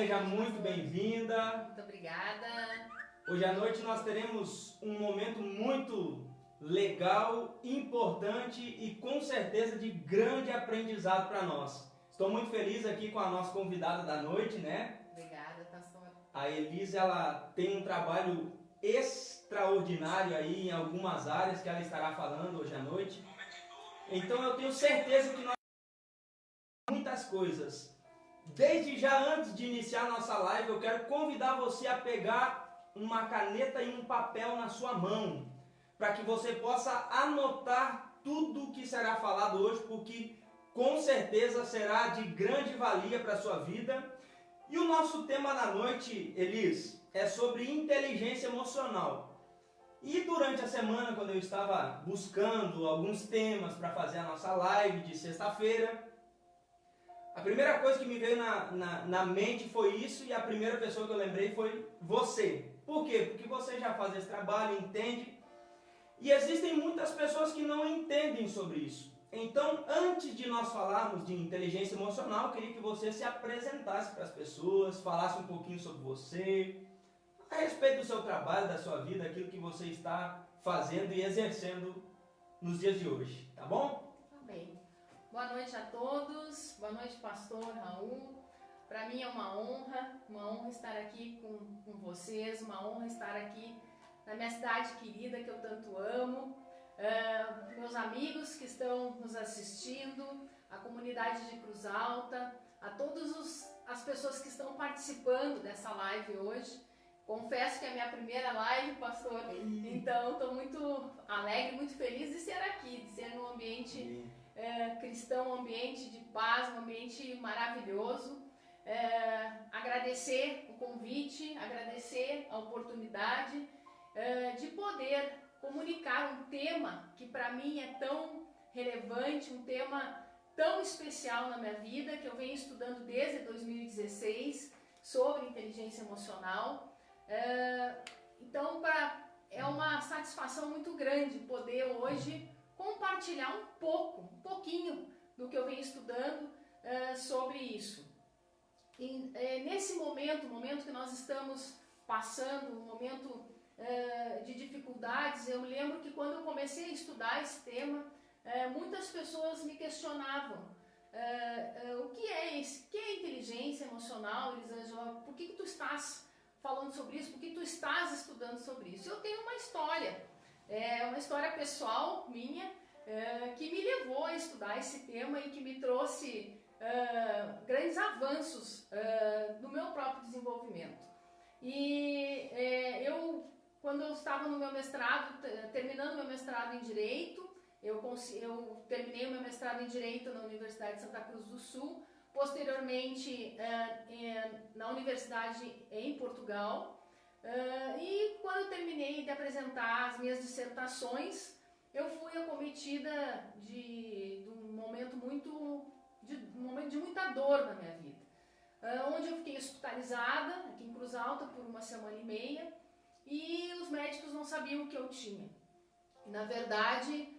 Seja muito bem-vinda. Muito obrigada. Hoje à noite nós teremos um momento muito legal, importante e com certeza de grande aprendizado para nós. Estou muito feliz aqui com a nossa convidada da noite, né? Obrigada, pastor. A Elisa, ela tem um trabalho extraordinário aí em algumas áreas que ela estará falando hoje à noite. Então eu tenho certeza que nós muitas coisas. Desde já antes de iniciar a nossa live, eu quero convidar você a pegar uma caneta e um papel na sua mão, para que você possa anotar tudo o que será falado hoje, porque com certeza será de grande valia para a sua vida. E o nosso tema da noite, Elis, é sobre inteligência emocional. E durante a semana, quando eu estava buscando alguns temas para fazer a nossa live de sexta-feira, a primeira coisa que me veio na mente foi isso, e a primeira pessoa que eu lembrei foi você. Por quê? Porque você já faz esse trabalho, entende. E existem muitas pessoas que não entendem sobre isso. Então, antes de nós falarmos de inteligência emocional, eu queria que você se apresentasse para as pessoas, falasse um pouquinho sobre você, a respeito do seu trabalho, da sua vida, aquilo que você está fazendo e exercendo nos dias de hoje, tá bom? Tá bem. Boa noite a todos, boa noite, pastor Raul. Para mim é uma honra estar aqui com vocês, uma honra estar aqui na minha cidade querida que eu tanto amo, meus amigos que estão nos assistindo, a comunidade de Cruz Alta, a todas as pessoas que estão participando dessa live hoje. Confesso que é a minha primeira live, pastor, então estou muito alegre, muito feliz de ser aqui, de ser num ambiente cristão, um ambiente de paz, um ambiente maravilhoso. Agradecer o convite, agradecer a oportunidade de poder comunicar um tema que para mim é tão relevante, um tema tão especial na minha vida, que eu venho estudando desde 2016 sobre inteligência emocional. Então é uma satisfação muito grande poder hoje compartilhar um pouquinho do que eu venho estudando sobre isso. E, nesse momento que nós estamos passando, um momento de dificuldades, eu me lembro que quando eu comecei a estudar esse tema, muitas pessoas me questionavam o que é isso? O que é inteligência emocional, Elisângela? Por que tu estás falando sobre isso? Por que tu estás estudando sobre isso? Eu tenho uma história pessoal minha, que me levou a estudar esse tema e que me trouxe grandes avanços no meu próprio desenvolvimento. E quando eu estava no meu mestrado, terminando meu mestrado em Direito, eu terminei o meu mestrado em Direito na Universidade de Santa Cruz do Sul, posteriormente na Universidade em Portugal, e quando eu terminei de apresentar as minhas dissertações, eu fui acometida de um momento de muita dor na minha vida, onde eu fiquei hospitalizada aqui em Cruz Alta por 1 semana e meia, e os médicos não sabiam o que eu tinha. Na verdade,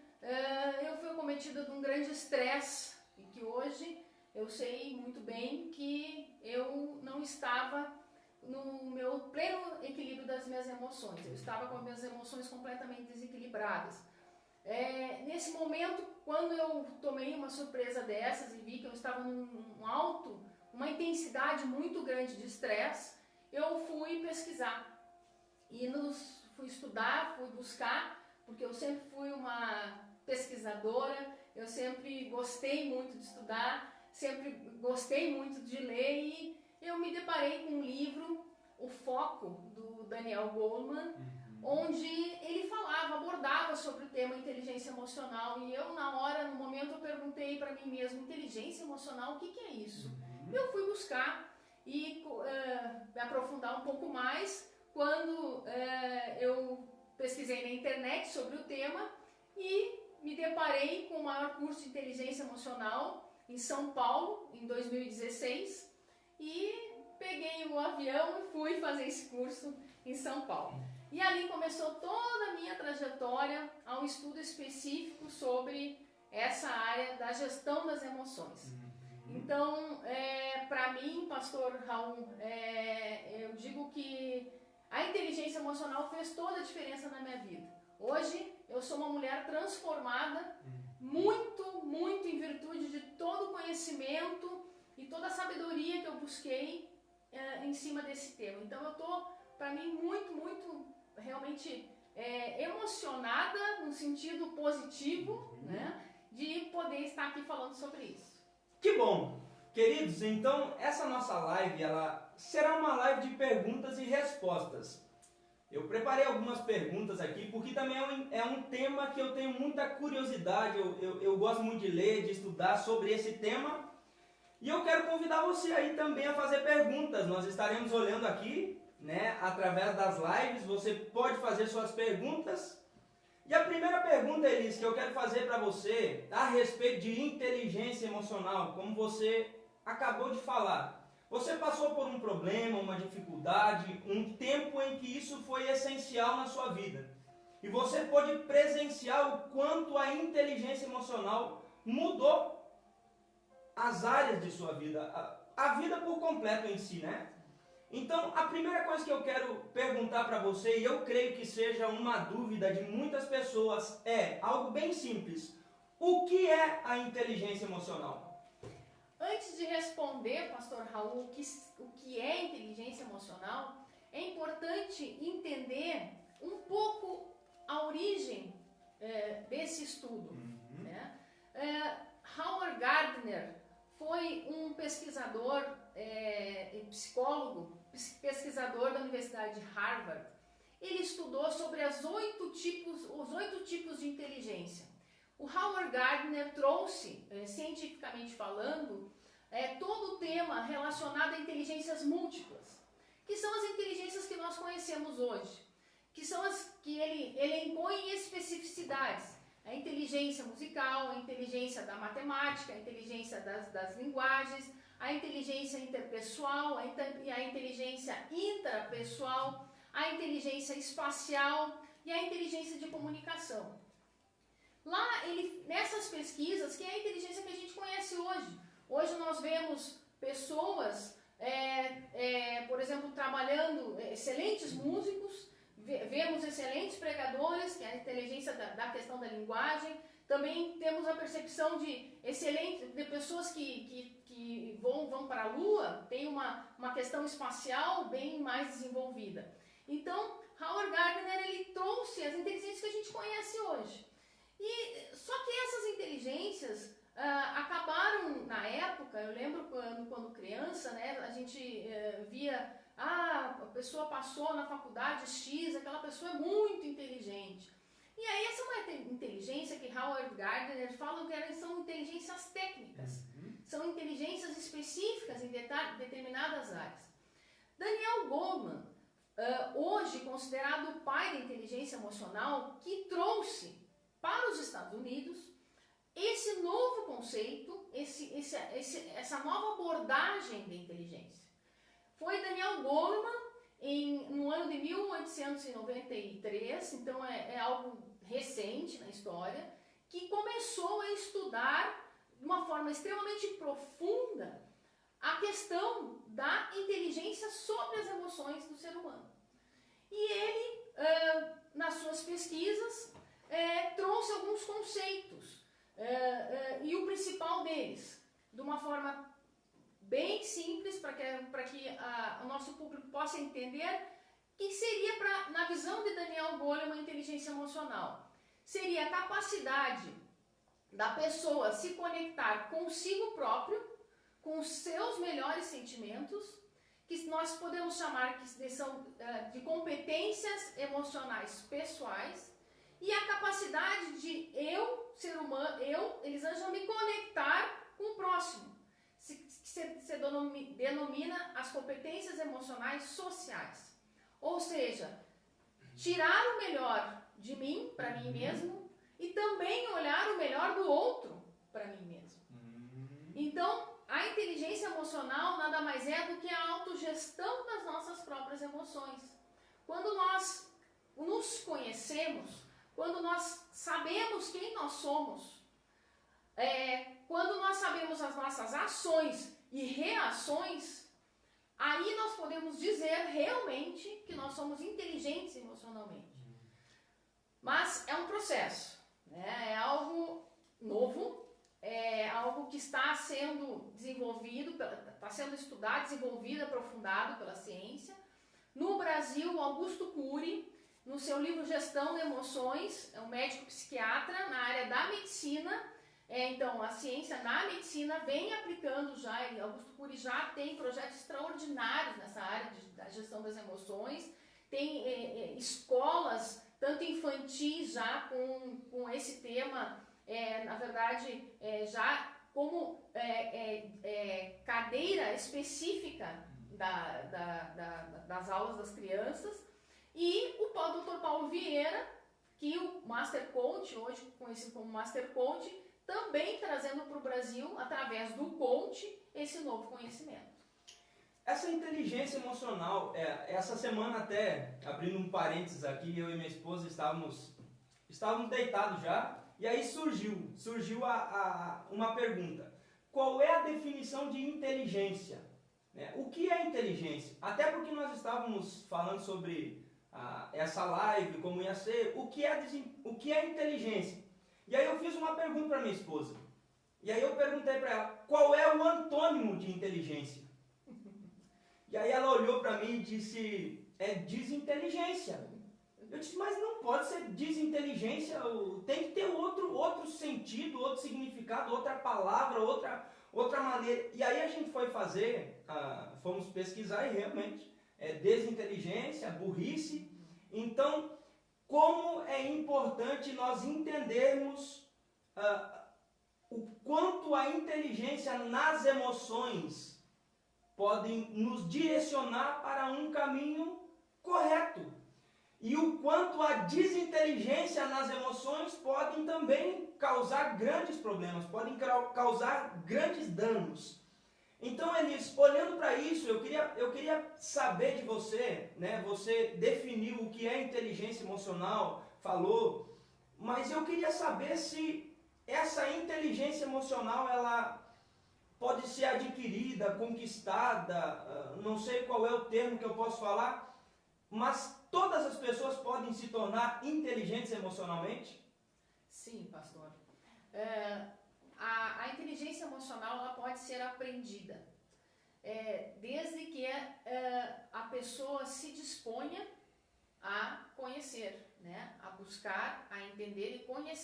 eu fui acometida de um grande estresse, e que hoje eu sei muito bem que eu não estava no meu pleno equilíbrio das minhas emoções. Eu estava com as minhas emoções completamente desequilibradas. Nesse momento, quando eu tomei uma surpresa dessas e vi que eu estava uma intensidade muito grande de estresse, eu fui pesquisar e fui estudar, fui buscar, porque eu sempre fui uma pesquisadora, eu sempre gostei muito de estudar, sempre gostei muito de ler, e eu me deparei com um livro, O Foco, do Daniel Goleman, onde ele abordava sobre o tema inteligência emocional, e eu no momento eu perguntei para mim mesmo, inteligência emocional, o que é isso? Eu fui buscar e me aprofundar um pouco mais, quando eu pesquisei na internet sobre o tema e me deparei com o maior curso de inteligência emocional em São Paulo, em 2016, e peguei o avião e fui fazer esse curso em São Paulo. E ali começou toda a minha trajetória a um estudo específico sobre essa área da gestão das emoções. Então, para mim, pastor Raul, eu digo que a inteligência emocional fez toda a diferença na minha vida. Hoje, eu sou uma mulher transformada, muito, muito em virtude de todo o conhecimento e toda a sabedoria que eu busquei em cima desse tema. Então, eu estou, para mim, muito, muito, realmente emocionada no sentido positivo, né, de poder estar aqui falando sobre isso. Que bom! Queridos, então essa nossa live ela será uma live de perguntas e respostas. Eu preparei algumas perguntas aqui, porque também é um tema que eu tenho muita curiosidade, eu gosto muito de ler, de estudar sobre esse tema. E eu quero convidar você aí também a fazer perguntas. Nós estaremos olhando aqui, né, através das lives, você pode fazer suas perguntas. E a primeira pergunta, Elis, que eu quero fazer para você, a respeito de inteligência emocional, como você acabou de falar. Você passou por um problema, uma dificuldade, um tempo em que isso foi essencial na sua vida. E você pôde presenciar o quanto a inteligência emocional mudou as áreas de sua vida, a vida por completo em si, né? Então, a primeira coisa que eu quero perguntar para você, e eu creio que seja uma dúvida de muitas pessoas, é algo bem simples. O que é a inteligência emocional? Antes de responder, pastor Raul, o que é inteligência emocional, é importante entender um pouco a origem desse estudo. Né? Howard Gardner foi um pesquisador, psicólogo, pesquisador da Universidade de Harvard. Ele estudou sobre os 8 tipos de inteligência. O Howard Gardner trouxe, cientificamente falando, todo o tema relacionado a inteligências múltiplas, que são as inteligências que nós conhecemos hoje, que são as que ele elencou em especificidades. A inteligência musical, a inteligência da matemática, a inteligência das linguagens, a inteligência interpessoal, a inteligência intrapessoal, a inteligência espacial e a inteligência de comunicação. Lá, nessas pesquisas, que é a inteligência que a gente conhece hoje. Hoje nós vemos pessoas, por exemplo, trabalhando, excelentes músicos, vemos excelentes pregadores, que é a inteligência da questão da linguagem. Também temos a percepção de pessoas que vão para a Lua, tem uma questão espacial bem mais desenvolvida. Então, Howard Gardner ele trouxe as inteligências que a gente conhece hoje. Só que essas inteligências acabaram na época, eu lembro quando criança, né, a gente via, a pessoa passou na faculdade X, aquela pessoa é muito inteligente. E aí essa é uma inteligência que Howard Gardner fala que são inteligências técnicas, são inteligências específicas em determinadas áreas. Daniel Goleman, hoje considerado o pai da inteligência emocional, que trouxe para os Estados Unidos esse novo conceito, essa nova abordagem da inteligência. Foi Daniel Goleman, no ano de 1893, então é algo recente na história, que começou a estudar de uma forma extremamente profunda a questão da inteligência sobre as emoções do ser humano. E ele, nas suas pesquisas, trouxe alguns conceitos, e o principal deles, de uma forma bem simples, para que o nosso público possa entender, que seria, na visão de Daniel Goleman, uma inteligência emocional. Seria a capacidade da pessoa se conectar consigo próprio, com os seus melhores sentimentos, que nós podemos chamar que são de competências emocionais pessoais, e a capacidade de ser humano, Elisângela, me conectar com o próximo. Se denomina as competências emocionais sociais. Ou seja, tirar o melhor de mim, para mim mesmo, e também olhar o melhor do outro para mim mesmo. Então, a inteligência emocional nada mais é do que a autogestão das nossas próprias emoções. Quando nós nos conhecemos, quando nós sabemos quem nós somos, quando nós sabemos as nossas ações e reações, aí nós podemos dizer realmente que nós somos inteligentes emocionalmente. Mas é um processo, né? É algo novo, é algo que está sendo desenvolvido, está sendo estudado, desenvolvido, aprofundado pela ciência. No Brasil, Augusto Cury, no seu livro Gestão de Emoções, é um médico psiquiatra na área da medicina. Então, a ciência na medicina vem aplicando já, e Augusto Cury já tem projetos extraordinários nessa área da gestão das emoções, tem escolas, tanto infantis já com esse tema, na verdade, já como cadeira específica das aulas das crianças, e o Dr. Paulo Vieira, que o Master Coach, hoje conhecido como Master Coach, também trazendo para o Brasil, através do coach, esse novo conhecimento. Essa inteligência emocional, essa semana até, abrindo um parênteses aqui, eu e minha esposa estávamos deitados já, e aí surgiu uma pergunta. Qual é a definição de inteligência? O que é inteligência? Até porque nós estávamos falando sobre essa live, como ia ser, o que é inteligência? E aí eu fiz uma pergunta para minha esposa. E aí eu perguntei para ela, qual é o antônimo de inteligência? E aí ela olhou para mim e disse, desinteligência. Eu disse, mas não pode ser desinteligência, tem que ter outro sentido, outro significado, outra palavra, outra maneira. E aí a gente foi fomos pesquisar e realmente desinteligência, burrice. Então, como é importante nós entendermos o quanto a inteligência nas emoções podem nos direcionar para um caminho correto. E o quanto a desinteligência nas emoções podem também causar grandes problemas, podem causar grandes danos. Então, Elis, olhando para isso, eu queria saber de você, né? Você definiu o que é inteligência emocional, falou, mas eu queria saber se essa inteligência emocional, ela pode ser adquirida, conquistada, não sei qual é o termo que eu posso falar, mas todas as pessoas podem se tornar inteligentes emocionalmente? Sim, pastor. A inteligência emocional ela pode ser aprendida, desde que a pessoa se disponha a conhecer, né? A buscar, a entender e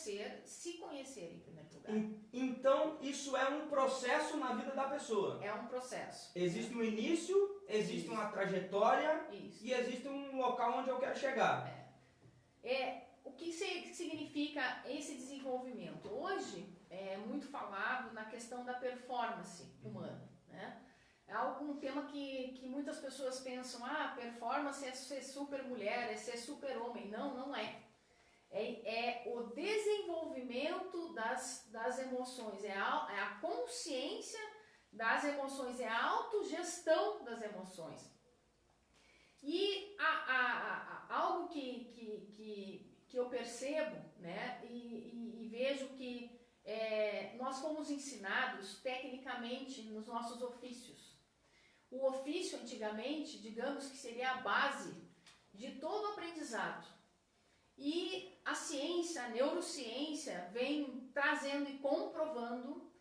se conhecer em primeiro lugar. Então, isso é um processo na vida da pessoa? É um processo. Existe um início, existe uma trajetória e existe um local onde eu quero chegar. O que significa esse desenvolvimento? Hoje é muito falado na questão da performance humana, né? É um tema que muitas pessoas pensam, performance é ser super mulher, é ser super homem. Não, não é. É o desenvolvimento das emoções, é a consciência das emoções, é a autogestão das emoções. E algo que eu percebo, né, e vejo que nós fomos ensinados tecnicamente nos nossos ofícios. O ofício, antigamente, digamos que seria a base de todo o aprendizado. E a ciência, a neurociência, vem trazendo e comprovando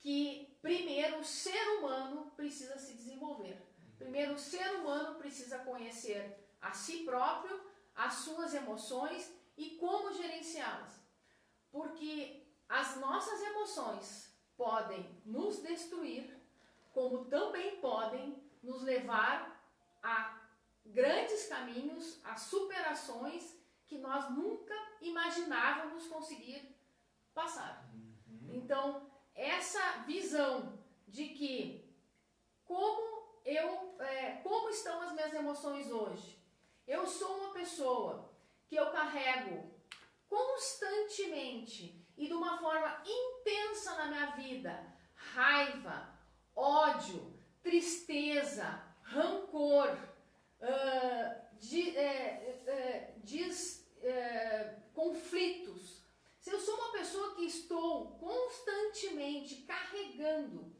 que, primeiro, o ser humano precisa se desenvolver. Primeiro, o ser humano precisa conhecer a si próprio, as suas emoções e como gerenciá-las. Porque as nossas emoções podem nos destruir, como também podem nos levar a grandes caminhos, a superações que nós nunca imaginávamos conseguir passar. Então, essa visão de que como estão as minhas emoções hoje? Eu sou uma pessoa que eu carrego constantemente e de uma forma intensa na minha vida raiva, ódio, tristeza, rancor, conflitos. Se eu sou uma uma pessoa que estou constantemente carregando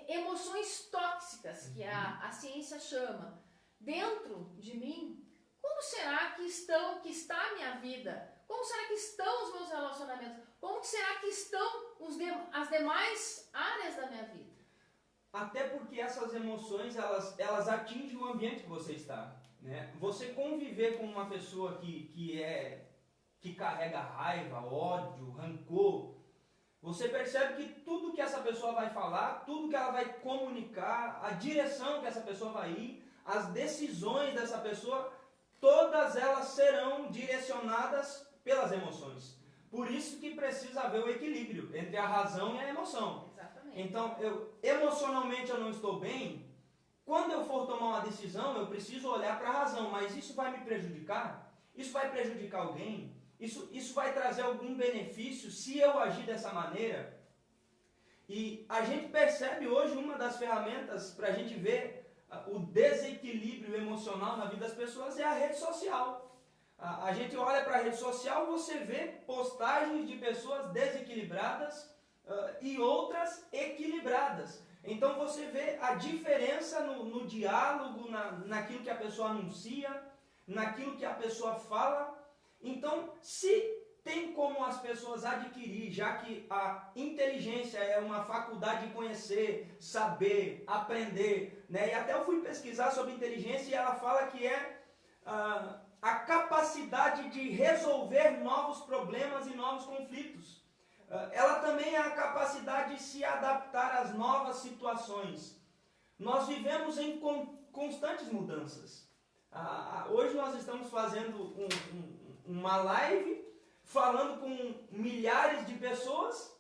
emoções tóxicas, que a ciência chama, dentro de mim, como será que está a minha vida? Como será que estão os meus relacionamentos? Como será que estão as demais áreas da minha vida? Até porque essas emoções, elas atingem o ambiente que você está, né? Você conviver com uma pessoa que carrega raiva, ódio, rancor, você percebe que tudo que essa pessoa vai falar, tudo que ela vai comunicar, a direção que essa pessoa vai ir, as decisões dessa pessoa, todas elas serão direcionadas pelas emoções. Por isso que precisa haver o equilíbrio entre a razão e a emoção. Exatamente. Então, emocionalmente eu não estou bem, quando eu for tomar uma decisão, eu preciso olhar para a razão, mas isso vai me prejudicar? Isso vai prejudicar alguém? Isso vai trazer algum benefício se eu agir dessa maneira? E a gente percebe hoje uma das ferramentas para a gente ver o desequilíbrio emocional na vida das pessoas é a rede social. A gente olha para a rede social, você vê postagens de pessoas desequilibradas e outras equilibradas. Então você vê a diferença no diálogo, naquilo que a pessoa anuncia, naquilo que a pessoa fala. Então, se tem como as pessoas adquirir, já que a inteligência é uma faculdade de conhecer, saber, aprender, né? E até eu fui pesquisar sobre inteligência e ela fala que é a capacidade de resolver novos problemas e novos conflitos. Ela também é a capacidade de se adaptar às novas situações. Nós vivemos em constantes mudanças. Hoje nós estamos fazendo uma live falando com milhares de pessoas,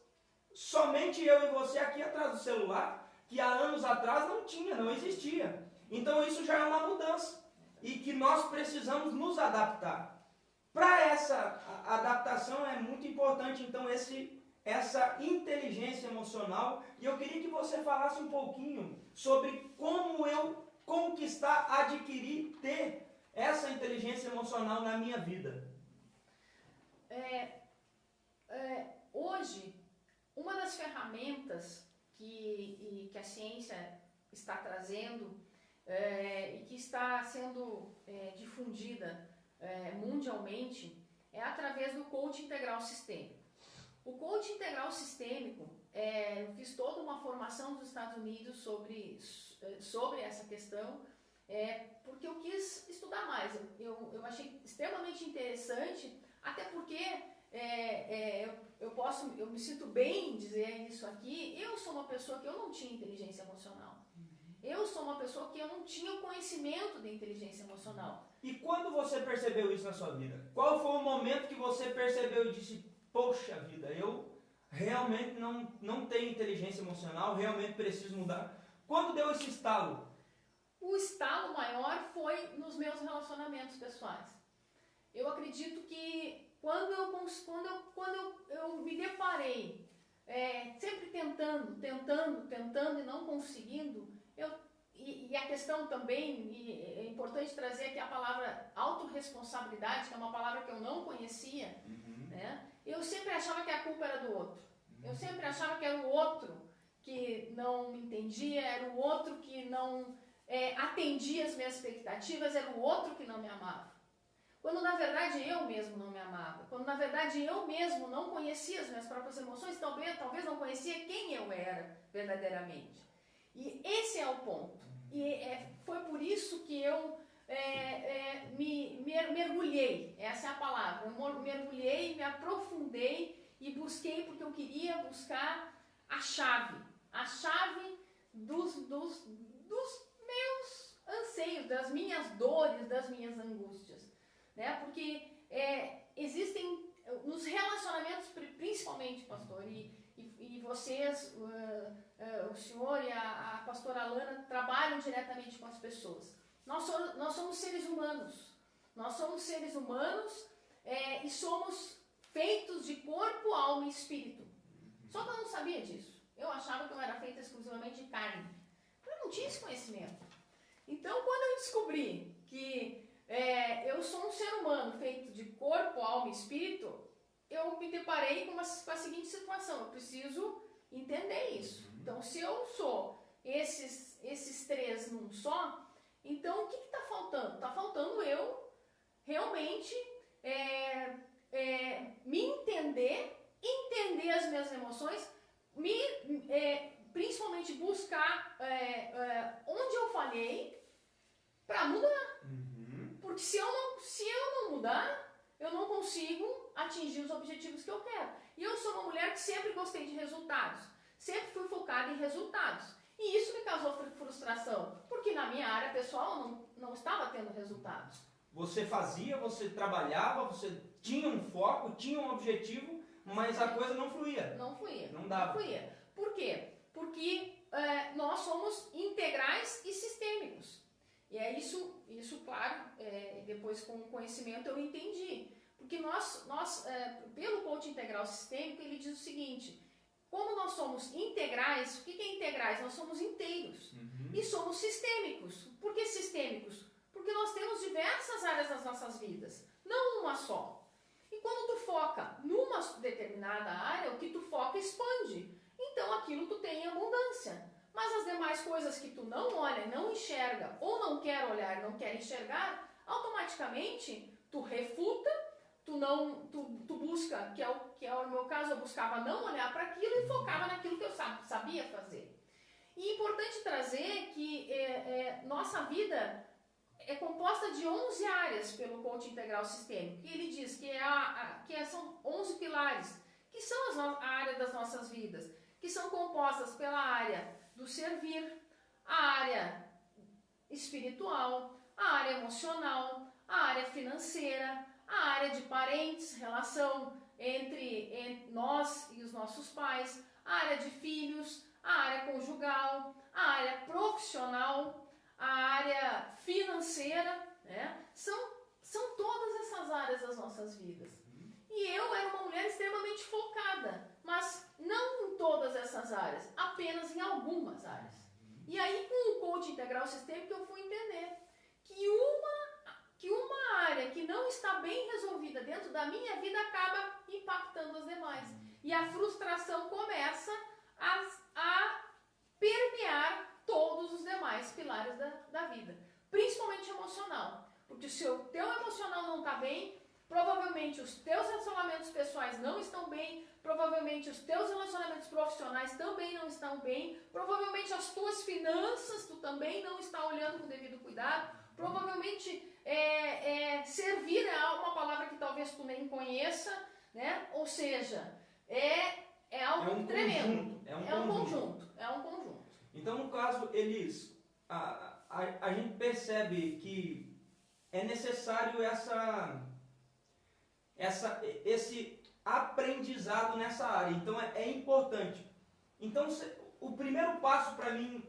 somente eu e você aqui atrás do celular, que há anos atrás não existia. Então isso já é uma mudança e que nós precisamos nos adaptar. Para essa adaptação é muito importante então essa inteligência emocional, e eu queria que você falasse um pouquinho sobre como eu conquistar, adquirir, ter essa inteligência emocional na minha vida. Hoje, uma das ferramentas que a ciência está trazendo e que está sendo difundida mundialmente é através do coaching integral sistêmico. O coaching integral sistêmico, eu fiz toda uma formação nos Estados Unidos sobre essa questão, porque eu quis estudar mais. Eu achei extremamente interessante, até porque eu me sinto bem em dizer isso aqui. Eu sou uma pessoa que eu não tinha inteligência emocional. Eu sou uma pessoa que eu não tinha o conhecimento de inteligência emocional. E quando você percebeu isso na sua vida? Qual foi o momento que você percebeu e disse, poxa vida, eu realmente não tenho inteligência emocional, realmente preciso mudar? Quando deu esse estalo? O estalo maior foi nos meus relacionamentos pessoais. Eu acredito que quando eu me deparei, sempre tentando e não conseguindo, e a questão também, e é importante trazer aqui a palavra autorresponsabilidade, que é uma palavra que eu não conhecia, né? Eu sempre achava que a culpa era do outro. Eu sempre achava que era o outro que não me entendia, era o outro que não atendia as minhas expectativas, era o outro que não me amava. Quando na verdade eu mesmo não me amava, quando na verdade eu mesmo não conhecia as minhas próprias emoções, talvez não conhecia quem eu era verdadeiramente. E esse é o ponto. E foi por isso que eu mergulhei, essa é a palavra, eu mergulhei, me aprofundei e busquei, porque eu queria buscar a chave dos meus anseios, das minhas dores, das minhas angústias, né? Porque existem nos relacionamentos, principalmente, pastor, e vocês, o senhor e a pastora Alana trabalham diretamente com as pessoas. Nós somos seres humanos. Nós somos seres humanos e somos feitos de corpo, alma e espírito. Só que eu não sabia disso. Eu achava que eu era feita exclusivamente de carne. Eu não tinha esse conhecimento. Então, quando eu descobri que eu sou um ser humano feito de corpo, alma e espírito, eu me deparei com a seguinte situação: eu preciso entender isso. Então, se eu sou esses três num só, então o que está faltando? Está faltando eu realmente me entender as minhas emoções, principalmente buscar onde eu falhei para mudar. Porque se eu não mudar, eu não consigo atingir os objetivos que eu quero. E eu sou uma mulher que sempre gostei de resultados, sempre fui focada em resultados. E isso me causou frustração, porque na minha área pessoal não estava tendo resultados. Você fazia, você trabalhava, você tinha um foco, tinha um objetivo, mas a coisa não fluía. Não fluía. Não dava. Não fluía. Por quê? Porque nós somos integrais e sistêmicos. E é isso claro, depois com o conhecimento eu entendi. Porque nós pelo coaching integral sistêmico, ele diz o seguinte: como nós somos integrais, o que é integrais? Nós somos inteiros. E somos sistêmicos. Por que sistêmicos? Porque nós temos diversas áreas das nossas vidas, não uma só. E quando tu foca numa determinada área, o que tu foca expande. Então aquilo tu tem em abundância. Mas as demais coisas que tu não olha, não enxerga, ou não quer olhar, não quer enxergar, automaticamente tu refuta, tu busca, que é o meu caso, eu buscava não olhar para aquilo e focava naquilo que eu sabia fazer. E é importante trazer que nossa vida é composta de 11 áreas pelo coaching integral sistêmico. E ele diz que são 11 pilares, que são a área das nossas vidas, que são compostas pela área do servir, a área espiritual, a área emocional, a área financeira, a área de parentes, relação entre nós e os nossos pais, a área de filhos, a área conjugal, a área profissional, a área financeira, né? São todas essas áreas das nossas vidas. E eu era uma mulher extremamente focada, mas não em todas essas áreas, apenas em algumas áreas. E aí, com o coaching integral sistêmico, eu fui entender que uma área que não está bem resolvida dentro da minha vida acaba impactando as demais. E a frustração começa a permear todos os demais pilares da vida, principalmente emocional. Porque se o teu emocional não está bem, provavelmente os teus relacionamentos pessoais não estão bem, provavelmente os teus relacionamentos profissionais também não estão bem, provavelmente as tuas finanças tu também não está olhando com o devido cuidado, provavelmente servir é uma palavra que talvez tu nem conheça, né? Ou seja, é algo tremendo. É um conjunto. Então, no caso, Elis, a gente percebe que é necessário esse aprendizado nessa área. Então, é importante. Então, o primeiro passo para mim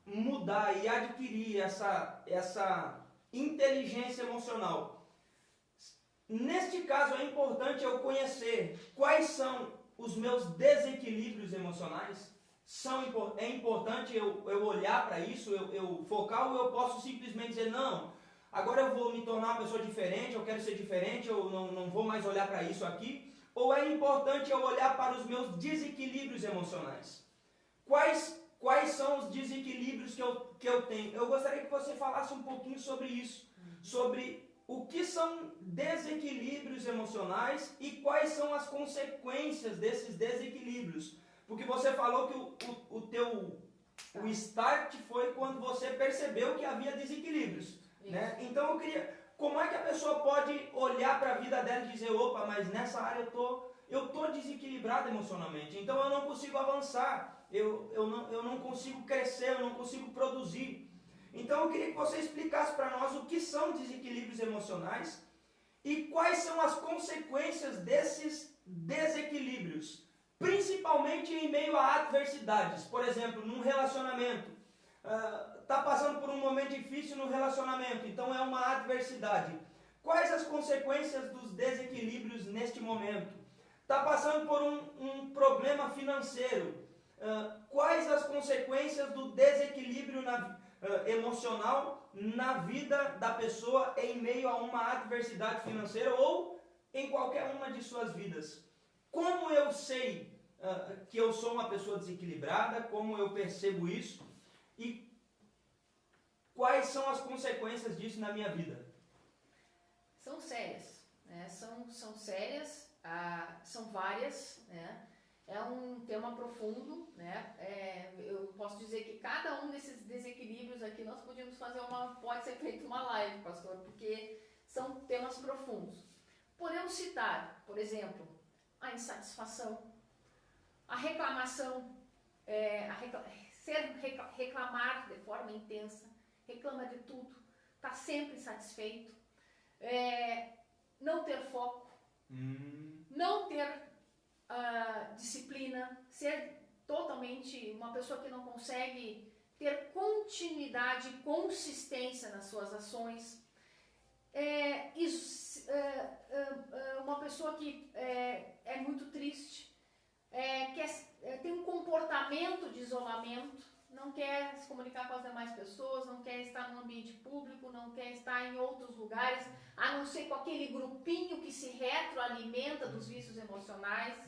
mudar e adquirir essa inteligência emocional, neste caso, é importante eu conhecer quais são os meus desequilíbrios emocionais. É importante eu olhar para isso, eu focar, ou eu posso simplesmente dizer, não, agora eu vou me tornar uma pessoa diferente, eu quero ser diferente, eu não vou mais olhar para isso aqui. Ou é importante eu olhar para os meus desequilíbrios emocionais? Quais são os desequilíbrios que eu tenho? Eu gostaria que você falasse um pouquinho sobre isso, sobre o que são desequilíbrios emocionais e quais são as consequências desses desequilíbrios. Porque você falou que o start foi quando você percebeu que havia desequilíbrios. Né? Então eu queria, como é que a pessoa pode olhar para a vida dela e dizer, opa, mas nessa área eu tô desequilibrado emocionalmente, então eu não consigo avançar, eu não consigo crescer, eu não consigo produzir. Então eu queria que você explicasse para nós o que são desequilíbrios emocionais e quais são as consequências desses desequilíbrios, principalmente em meio a adversidades. Por exemplo, num relacionamento, está passando por um momento difícil no relacionamento, então é uma adversidade. Quais as consequências dos desequilíbrios neste momento? Está passando por um problema financeiro. Quais as consequências do desequilíbrio emocional na vida da pessoa em meio a uma adversidade financeira ou em qualquer uma de suas vidas. Como eu sei que eu sou uma pessoa desequilibrada, como eu percebo isso e quais são as consequências disso na minha vida? São sérias, né? São sérias, são várias, né? É um tema profundo, né? Eu posso dizer que cada um desses desequilíbrios aqui nós pode ser feito uma live, pastor, porque são temas profundos. Podemos citar, por exemplo, a insatisfação, a reclamação, reclamar de forma intensa, reclama de tudo, está sempre insatisfeito, não ter foco, não ter disciplina, ser totalmente uma pessoa que não consegue ter continuidade e consistência nas suas ações, uma pessoa que é muito triste, tem um comportamento de isolamento, não quer se comunicar com as demais pessoas, não quer estar no ambiente público, não quer estar em outros lugares, a não ser com aquele grupinho que se retroalimenta dos vícios emocionais.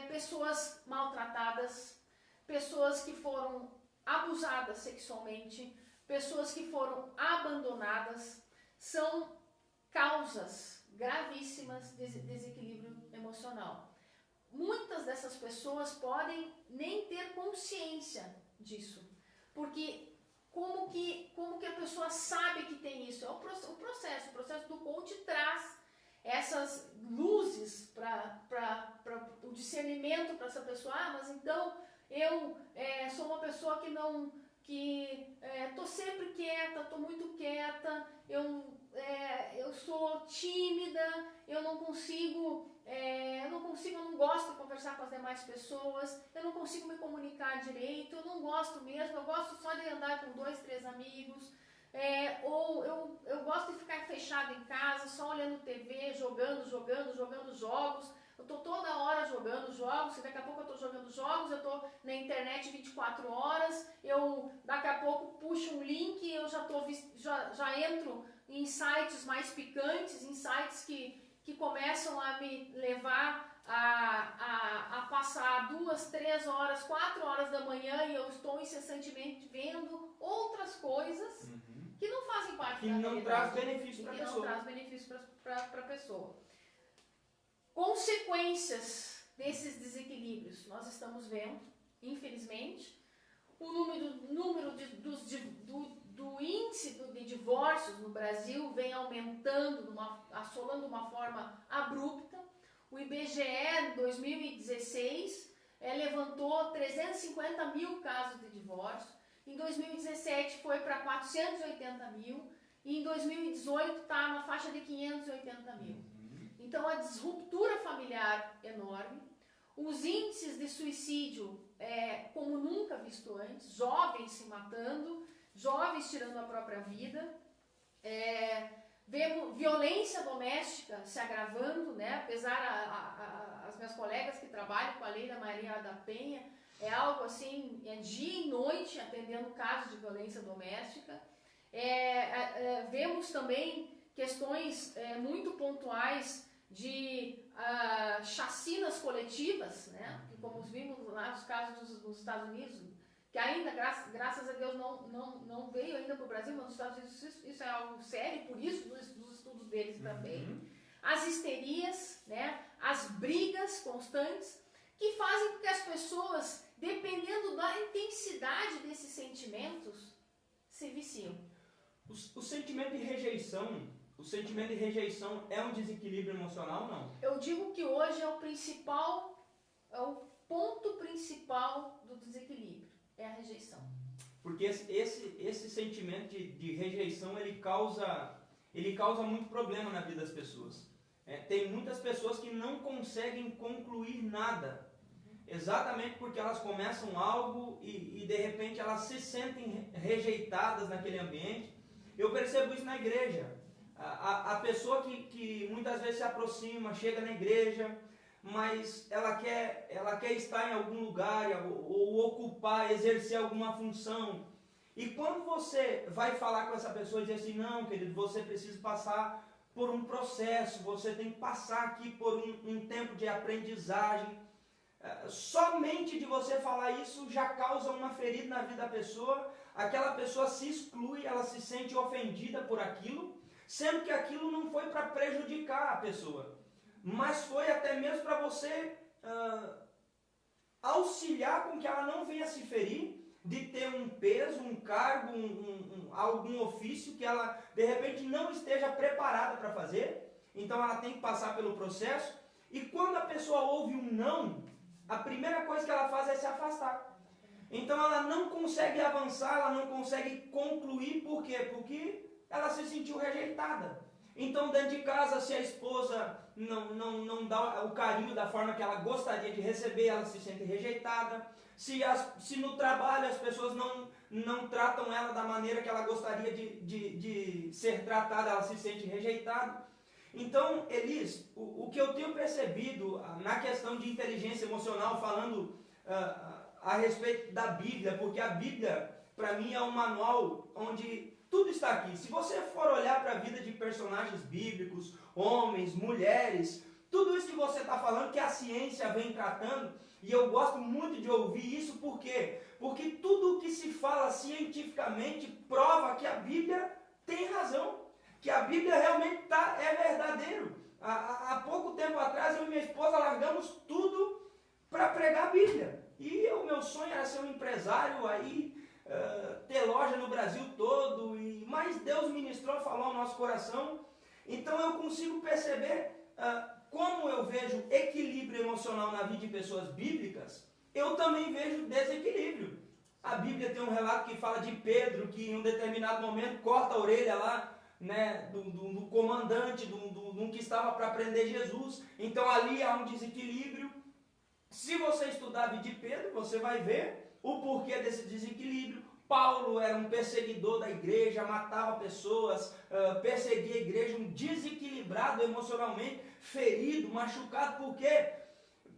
Pessoas maltratadas, pessoas que foram abusadas sexualmente, pessoas que foram abandonadas, são causas gravíssimas de desequilíbrio emocional. Muitas dessas pessoas podem nem ter consciência disso, porque como que a pessoa sabe que tem isso? É o processo do coach traz essas luzes para o discernimento para essa pessoa. Mas então eu sou uma pessoa que estou sempre quieta, estou muito quieta, eu sou tímida, eu não gosto de conversar com as demais pessoas, eu não consigo me comunicar direito, eu não gosto mesmo, eu gosto só de andar com 2, 3 amigos, ou eu gosto de ficar fechado em casa, só olhando TV, jogando jogos. Eu estou toda hora jogando jogos, daqui a pouco eu estou jogando jogos, eu estou na internet 24 horas, eu daqui a pouco puxo um link, eu já entro em sites mais picantes, em sites que começam a me levar a passar 2, 3 horas, 4 horas da manhã e eu estou incessantemente vendo outras coisas que não fazem parte da realidade. Que não traz benefício para a pessoa. Que não traz benefício para a pessoa. Consequências desses desequilíbrios nós estamos vendo, infelizmente, o número do índice de divórcios no Brasil vem aumentando, assolando de uma forma abrupta. O IBGE, em 2016, levantou 350 mil casos de divórcio, em 2017 foi para 480 mil, e em 2018 está na faixa de 580 mil. Então, a disruptura familiar enorme, os índices de suicídio como nunca visto antes, jovens se matando, jovens tirando a própria vida, vemos violência doméstica se agravando, né? Apesar as minhas colegas que trabalham com a Lei da Maria da Penha, é algo assim, dia e noite atendendo casos de violência doméstica. Vemos também questões muito pontuais de chacinas coletivas, né? Que como vimos lá nos casos dos Estados Unidos, que ainda, graças a Deus, não veio ainda para o Brasil, mas nos Estados Unidos isso é algo sério, por isso dos estudos deles também. As histerias, né? As brigas constantes, que fazem com que as pessoas, dependendo da intensidade desses sentimentos, se viciam. O sentimento de rejeição é um desequilíbrio emocional ou não? Eu digo que hoje é o ponto principal do desequilíbrio, é a rejeição. Porque esse sentimento de rejeição, ele causa muito problema na vida das pessoas. Tem muitas pessoas que não conseguem concluir nada, exatamente porque elas começam algo e de repente elas se sentem rejeitadas naquele ambiente. Eu percebo isso na igreja. A pessoa que muitas vezes se aproxima, chega na igreja, mas ela quer estar em algum lugar ou ocupar, exercer alguma função. E quando você vai falar com essa pessoa e diz assim, não, querido, você precisa passar por um processo, você tem que passar aqui por um tempo de aprendizagem. Somente de você falar isso já causa uma ferida na vida da pessoa, aquela pessoa se exclui, ela se sente ofendida por aquilo, sendo que aquilo não foi para prejudicar a pessoa, mas foi até mesmo para você auxiliar com que ela não venha se ferir, de ter um peso, um cargo, algum ofício que ela de repente não esteja preparada para fazer. Então ela tem que passar pelo processo, e quando a pessoa ouve um não, a primeira coisa que ela faz é se afastar. Então ela não consegue avançar, ela não consegue concluir. Por quê? Porque ela se sentiu rejeitada. Então dentro de casa, se a esposa não dá o carinho da forma que ela gostaria de receber, ela se sente rejeitada. Se no trabalho as pessoas não tratam ela da maneira que ela gostaria de ser tratada, ela se sente rejeitada. Então, Elis, o que eu tenho percebido na questão de inteligência emocional, falando a respeito da Bíblia, porque a Bíblia, para mim, é um manual onde tudo está aqui. Se você for olhar para a vida de personagens bíblicos, homens, mulheres, tudo isso que você está falando, que a ciência vem tratando, e eu gosto muito de ouvir isso, por quê? Porque tudo o que se fala cientificamente prova que a Bíblia tem razão, que a Bíblia realmente é verdadeiro. Há pouco tempo atrás, eu e minha esposa largamos tudo para pregar a Bíblia. E o meu sonho era ser um empresário, aí ter loja no Brasil todo, mas Deus ministrou, falou ao nosso coração. Então eu consigo perceber como eu vejo equilíbrio emocional na vida de pessoas bíblicas, eu também vejo desequilíbrio. A Bíblia tem um relato que fala de Pedro, que em um determinado momento corta a orelha lá, né, do comandante, do que estava para prender Jesus. Então ali há um desequilíbrio. Se você estudar a vida de Pedro, você vai ver o porquê desse desequilíbrio. Paulo era um perseguidor da igreja, matava pessoas, perseguia a igreja, um desequilibrado emocionalmente, ferido, machucado. Por quê?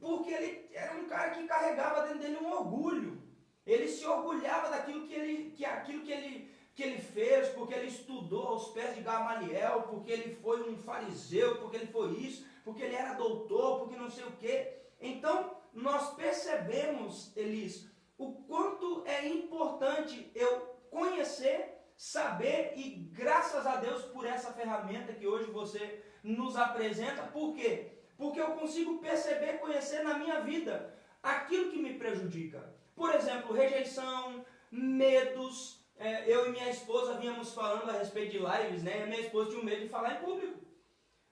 Porque ele era um cara que carregava dentro dele um orgulho. Ele se orgulhava daquilo que ele fez, porque ele estudou aos pés de Gamaliel, porque ele foi um fariseu, porque ele foi isso, porque ele era doutor, porque não sei o quê. Então, nós percebemos, Elis, o quanto é importante eu conhecer, saber, e graças a Deus por essa ferramenta que hoje você nos apresenta. Por quê? Porque eu consigo perceber, conhecer na minha vida aquilo que me prejudica. Por exemplo, rejeição, medos. Eu e minha esposa vínhamos falando a respeito de lives, né? E minha esposa tinha medo de falar em público.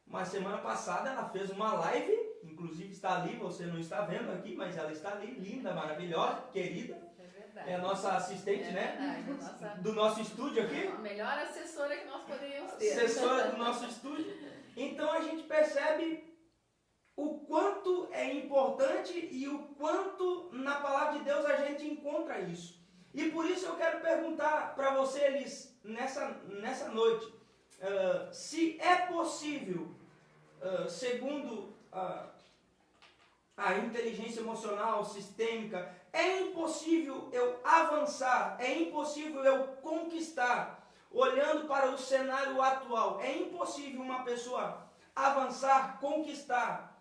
Mas semana passada ela fez uma live, inclusive está ali, você não está vendo aqui, mas ela está ali, linda, maravilhosa, querida. É verdade. É a nossa assistente, né? Verdade, do nosso estúdio aqui. A melhor assessora que nós poderíamos ter. Assessora do nosso estúdio. Então a gente percebe o quanto é importante e o quanto na palavra de Deus a gente encontra isso. E por isso eu quero perguntar para você, Elis, nessa noite, se é possível, segundo a inteligência emocional sistêmica, é impossível eu avançar, é impossível eu conquistar, olhando para o cenário atual, é impossível uma pessoa avançar, conquistar,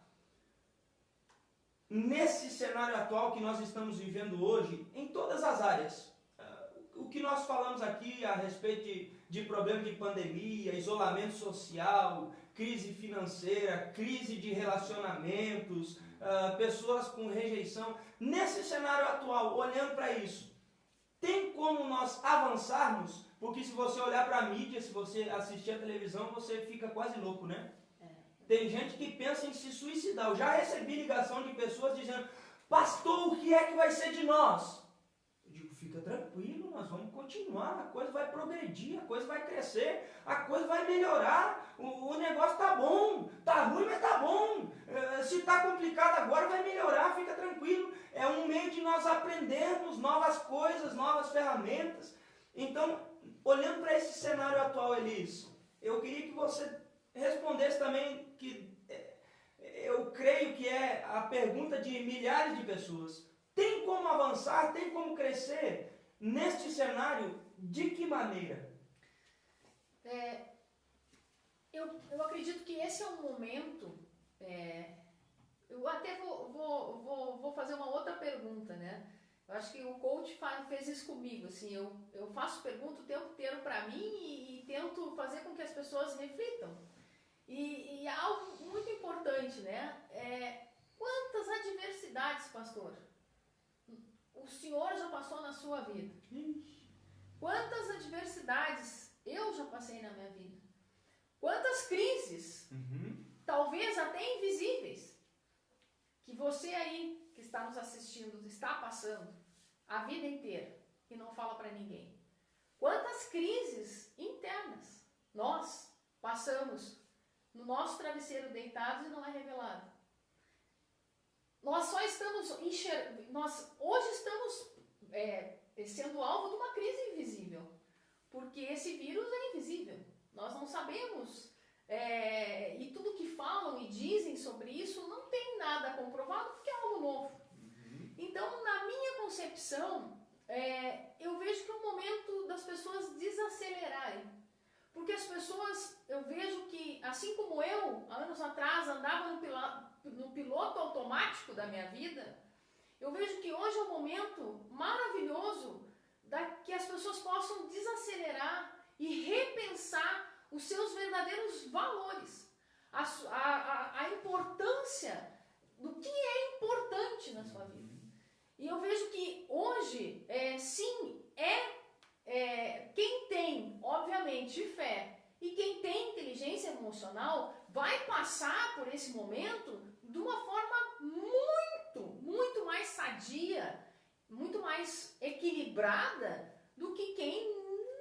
nesse cenário atual que nós estamos vivendo hoje, em todas as áreas. O que nós falamos aqui a respeito de problema de pandemia, isolamento social, crise financeira, crise de relacionamentos, pessoas com rejeição. Nesse cenário atual, olhando para isso, tem como nós avançarmos? Porque se você olhar para a mídia, se você assistir a televisão, você fica quase louco, né? Tem gente que pensa em se suicidar. Eu já recebi ligação de pessoas dizendo: pastor, o que é que vai ser de nós? Eu digo: fica tranquilo, nós vamos continuar, a coisa vai progredir, a coisa vai crescer, a coisa vai melhorar, o negócio tá bom, tá ruim, mas tá bom. Se tá complicado agora, vai melhorar, fica tranquilo. É um meio de nós aprendermos novas coisas, novas ferramentas. Então, olhando para esse cenário atual, Elis, eu queria que você respondesse também, que eu creio que é a pergunta de milhares de pessoas: tem como avançar, tem como crescer neste cenário? De que maneira? eu acredito que esse é um momento, eu até vou fazer uma outra pergunta, né? Eu acho que o coach fez isso comigo, assim, eu faço pergunta o tempo inteiro para mim e tento fazer com que as pessoas reflitam. E algo muito importante, né? Quantas adversidades, pastor, o senhor já passou na sua vida? Quantas adversidades eu já passei na minha vida? Quantas crises, talvez até invisíveis, que você aí que está nos assistindo está passando a vida inteira e não fala para ninguém? Quantas crises internas nós passamos no nosso travesseiro deitados e não é revelado? Nós só estamos hoje estamos sendo alvo de uma crise invisível, porque esse vírus é invisível. Nós não sabemos, e tudo que falam e dizem sobre isso não tem nada comprovado, porque é algo novo. Então, na minha concepção, eu vejo que é o momento das pessoas desacelerarem. Porque as pessoas, eu vejo que, assim como eu, há anos atrás, andava no piloto automático da minha vida, eu vejo que hoje é um momento maravilhoso que as pessoas possam desacelerar e repensar os seus verdadeiros valores, a importância do que é importante na sua vida. E eu vejo que hoje, sim, quem tem, obviamente, fé e quem tem inteligência emocional vai passar por esse momento de uma forma muito mais sadia, muito mais equilibrada do que quem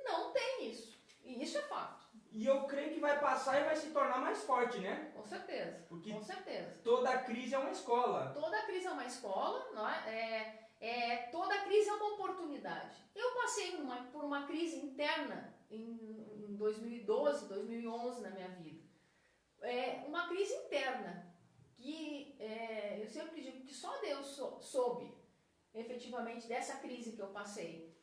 não tem isso. E isso é fato. E eu creio que vai passar e vai se tornar mais forte, né? Com certeza. Porque com certeza. Toda crise é uma escola. Toda crise é uma escola, não é? Toda crise é uma oportunidade. Eu passei por uma crise interna em 2012, 2011 na minha vida. Uma crise interna que eu sempre digo que só Deus soube efetivamente dessa crise que eu passei.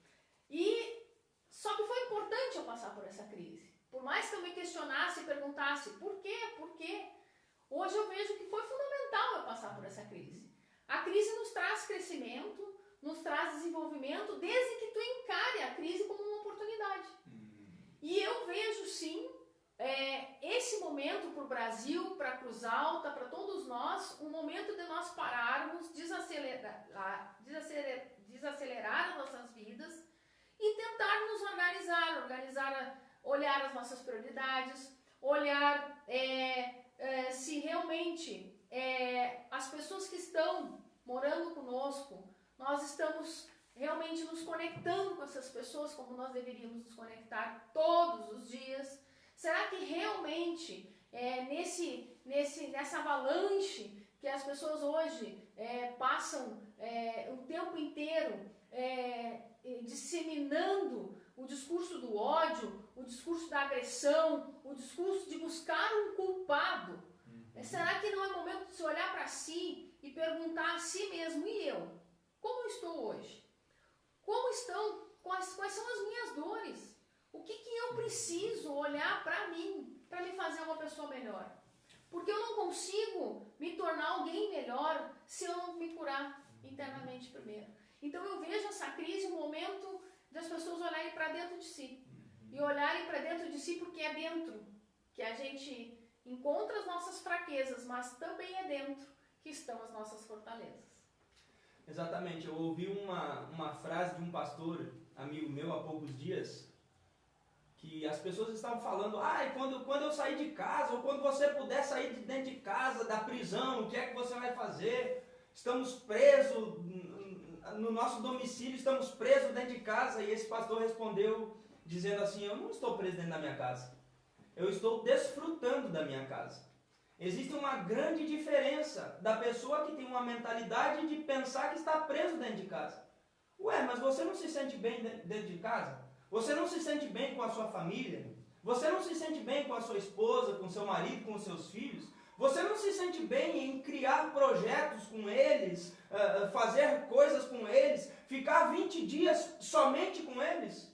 Só que foi importante eu passar por essa crise. Por mais que eu me questionasse e perguntasse por quê, hoje eu vejo que foi fundamental eu passar por essa crise. A crise nos traz crescimento, nos traz desenvolvimento, desde que tu encare a crise como uma oportunidade. E eu vejo sim, esse momento para o Brasil, para a Cruz Alta, para todos nós, um momento de nós pararmos, desacelerar as nossas vidas e tentar nos olhar as nossas prioridades, olhar se realmente as pessoas que estão morando conosco, nós estamos realmente nos conectando com essas pessoas como nós deveríamos nos conectar todos os dias. Será que realmente nessa avalanche que as pessoas hoje passam o tempo inteiro disseminando o discurso do ódio, o discurso da agressão, o discurso de buscar um culpado? Será que não é momento de se olhar para si e perguntar a si mesmo, e eu? Como estou hoje? Como estão? Quais são as minhas dores? O que eu preciso olhar para mim, para me fazer uma pessoa melhor? Porque eu não consigo me tornar alguém melhor se eu não me curar internamente primeiro. Então eu vejo essa crise um momento das pessoas olharem para dentro de si. E olharem para dentro de si porque é dentro que a gente encontra as nossas fraquezas, mas também é dentro que estão as nossas fortalezas. Exatamente. Eu ouvi uma frase de um pastor, amigo meu, há poucos dias, que as pessoas estavam falando, quando eu sair de casa, ou quando você puder sair de dentro de casa, da prisão, o que é que você vai fazer? Estamos presos no nosso domicílio, estamos presos dentro de casa. E esse pastor respondeu dizendo assim, eu não estou preso dentro da minha casa, eu estou desfrutando da minha casa. Existe uma grande diferença da pessoa que tem uma mentalidade de pensar que está preso dentro de casa. Mas você não se sente bem dentro de casa? Você não se sente bem com a sua família? Você não se sente bem com a sua esposa, com seu marido, com os seus filhos? Você não se sente bem em criar projetos com eles, fazer coisas com eles, ficar 20 dias somente com eles?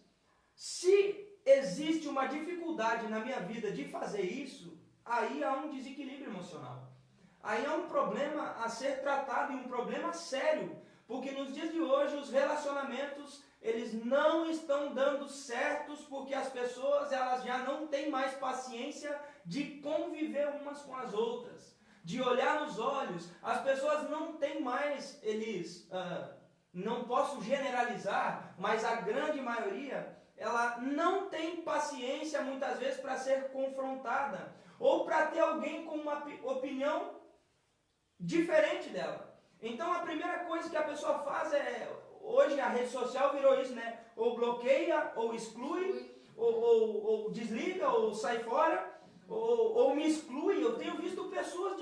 Se existe uma dificuldade na minha vida de fazer isso, aí há um desequilíbrio emocional. Aí há um problema a ser tratado e um problema sério, porque nos dias de hoje os relacionamentos, eles não estão dando certos porque as pessoas, elas já não têm mais paciência de conviver umas com as outras, de olhar nos olhos. As pessoas não têm mais, não posso generalizar, mas a grande maioria, ela não tem paciência muitas vezes para ser confrontada, ou para ter alguém com uma opinião diferente dela. Então a primeira coisa que a pessoa faz hoje a rede social virou isso, né? Ou bloqueia, ou exclui, ou desliga, ou sai fora, ou me exclui. Eu tenho visto pessoas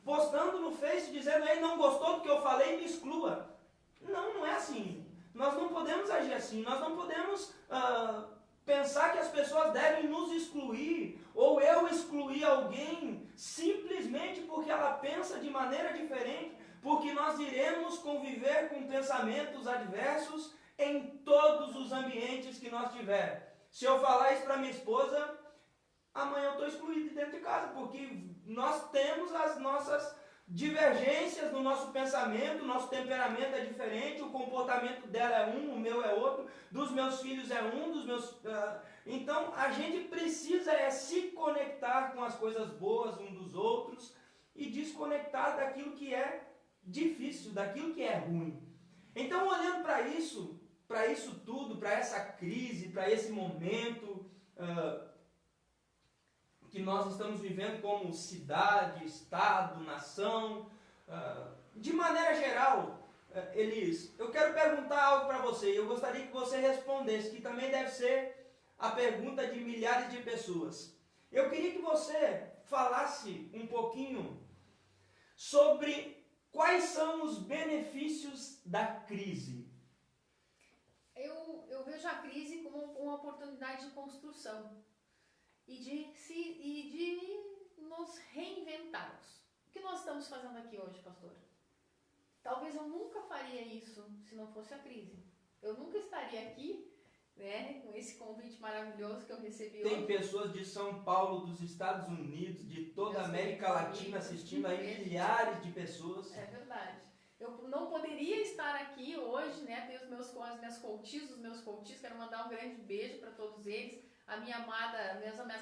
postando no Face, dizendo, ele não gostou do que eu falei, me exclua. Não é assim. Nós não podemos agir assim. Nós não podemos pensar que as pessoas devem nos excluir, ou eu excluir alguém simplesmente porque ela pensa de maneira diferente, porque nós iremos conviver com pensamentos adversos em todos os ambientes que nós tivermos. Se eu falar isso para minha esposa, amanhã eu estou excluído dentro de casa, porque nós temos as nossas divergências no nosso pensamento, nosso temperamento é diferente, o comportamento dela é um, o meu é outro, dos meus filhos é um, dos meus... Então, a gente precisa se conectar com as coisas boas um dos outros e desconectar daquilo que é difícil, daquilo que é ruim. Então, olhando para isso tudo, para essa crise, para esse momento que nós estamos vivendo como cidade, estado, nação, de maneira geral, Elis, eu quero perguntar algo para você, e eu gostaria que você respondesse, que também deve ser a pergunta de milhares de pessoas. Eu queria que você falasse um pouquinho sobre quais são os benefícios da crise. Eu vejo a crise como uma oportunidade de construção e de nos reinventarmos. O que nós estamos fazendo aqui hoje, pastor? Talvez eu nunca faria isso se não fosse a crise. Eu nunca estaria aqui, né, com esse convite maravilhoso que eu recebi hoje. Tem pessoas de São Paulo, dos Estados Unidos, de toda a América Latina assistindo aí, milhares de pessoas. É verdade. Eu não poderia estar aqui hoje, né? Ter os meus coaches, quero mandar um grande beijo para todos eles, minhas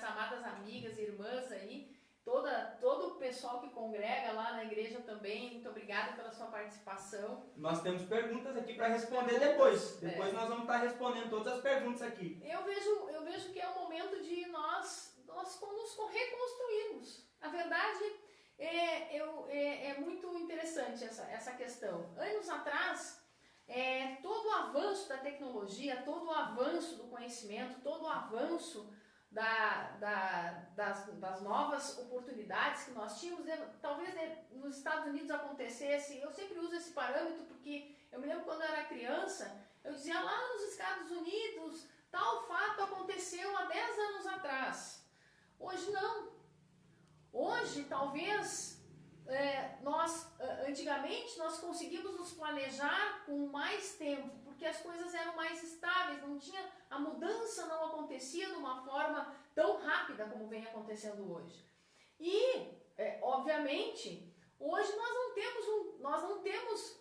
amadas amigas e irmãs aí, todo o pessoal que congrega lá na igreja também, muito obrigada pela sua participação. Nós temos perguntas aqui para responder depois. Depois nós vamos estar respondendo todas as perguntas aqui. Eu vejo que é o momento de nós nos reconstruirmos. A verdade é muito interessante essa questão. Anos atrás, todo o avanço da tecnologia, todo o avanço do conhecimento, todo o avanço das novas oportunidades que nós tínhamos, talvez nos Estados Unidos acontecesse. Eu sempre uso esse parâmetro porque eu me lembro quando eu era criança, eu dizia lá nos Estados Unidos, tal fato aconteceu há 10 anos atrás. Hoje não. Hoje, talvez, antigamente nós conseguimos nos planejar com mais tempo, porque as coisas eram mais estáveis, a mudança não acontecia de uma forma tão rápida como vem acontecendo hoje. E, obviamente, hoje nós não temos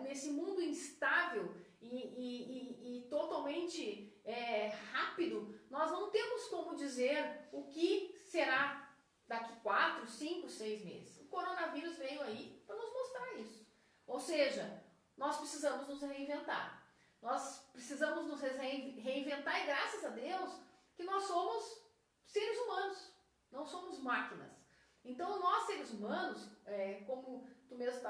nesse mundo instável e totalmente rápido, nós não temos como dizer o que será daqui 4, 5, 6 meses. O coronavírus veio aí para nos mostrar isso. Ou seja, nós precisamos nos reinventar. Nós precisamos nos reinventar e graças a Deus que nós somos seres humanos, não somos máquinas. Então nós seres humanos, como tu mesmo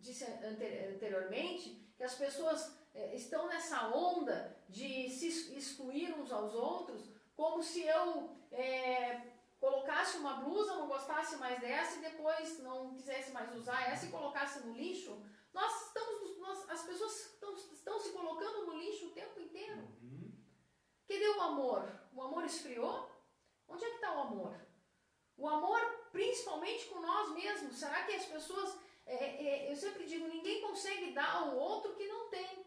disse anteriormente, que as pessoas estão nessa onda de se excluir uns aos outros, como se eu colocasse uma blusa, não gostasse mais dessa e depois não quisesse mais usar essa e colocasse no lixo. As pessoas estão se colocando no lixo o tempo inteiro. Cadê o amor? O amor esfriou? Onde é que está o amor? O amor principalmente com nós mesmos. Será que as pessoas, eu sempre digo, ninguém consegue dar ao outro que não tem.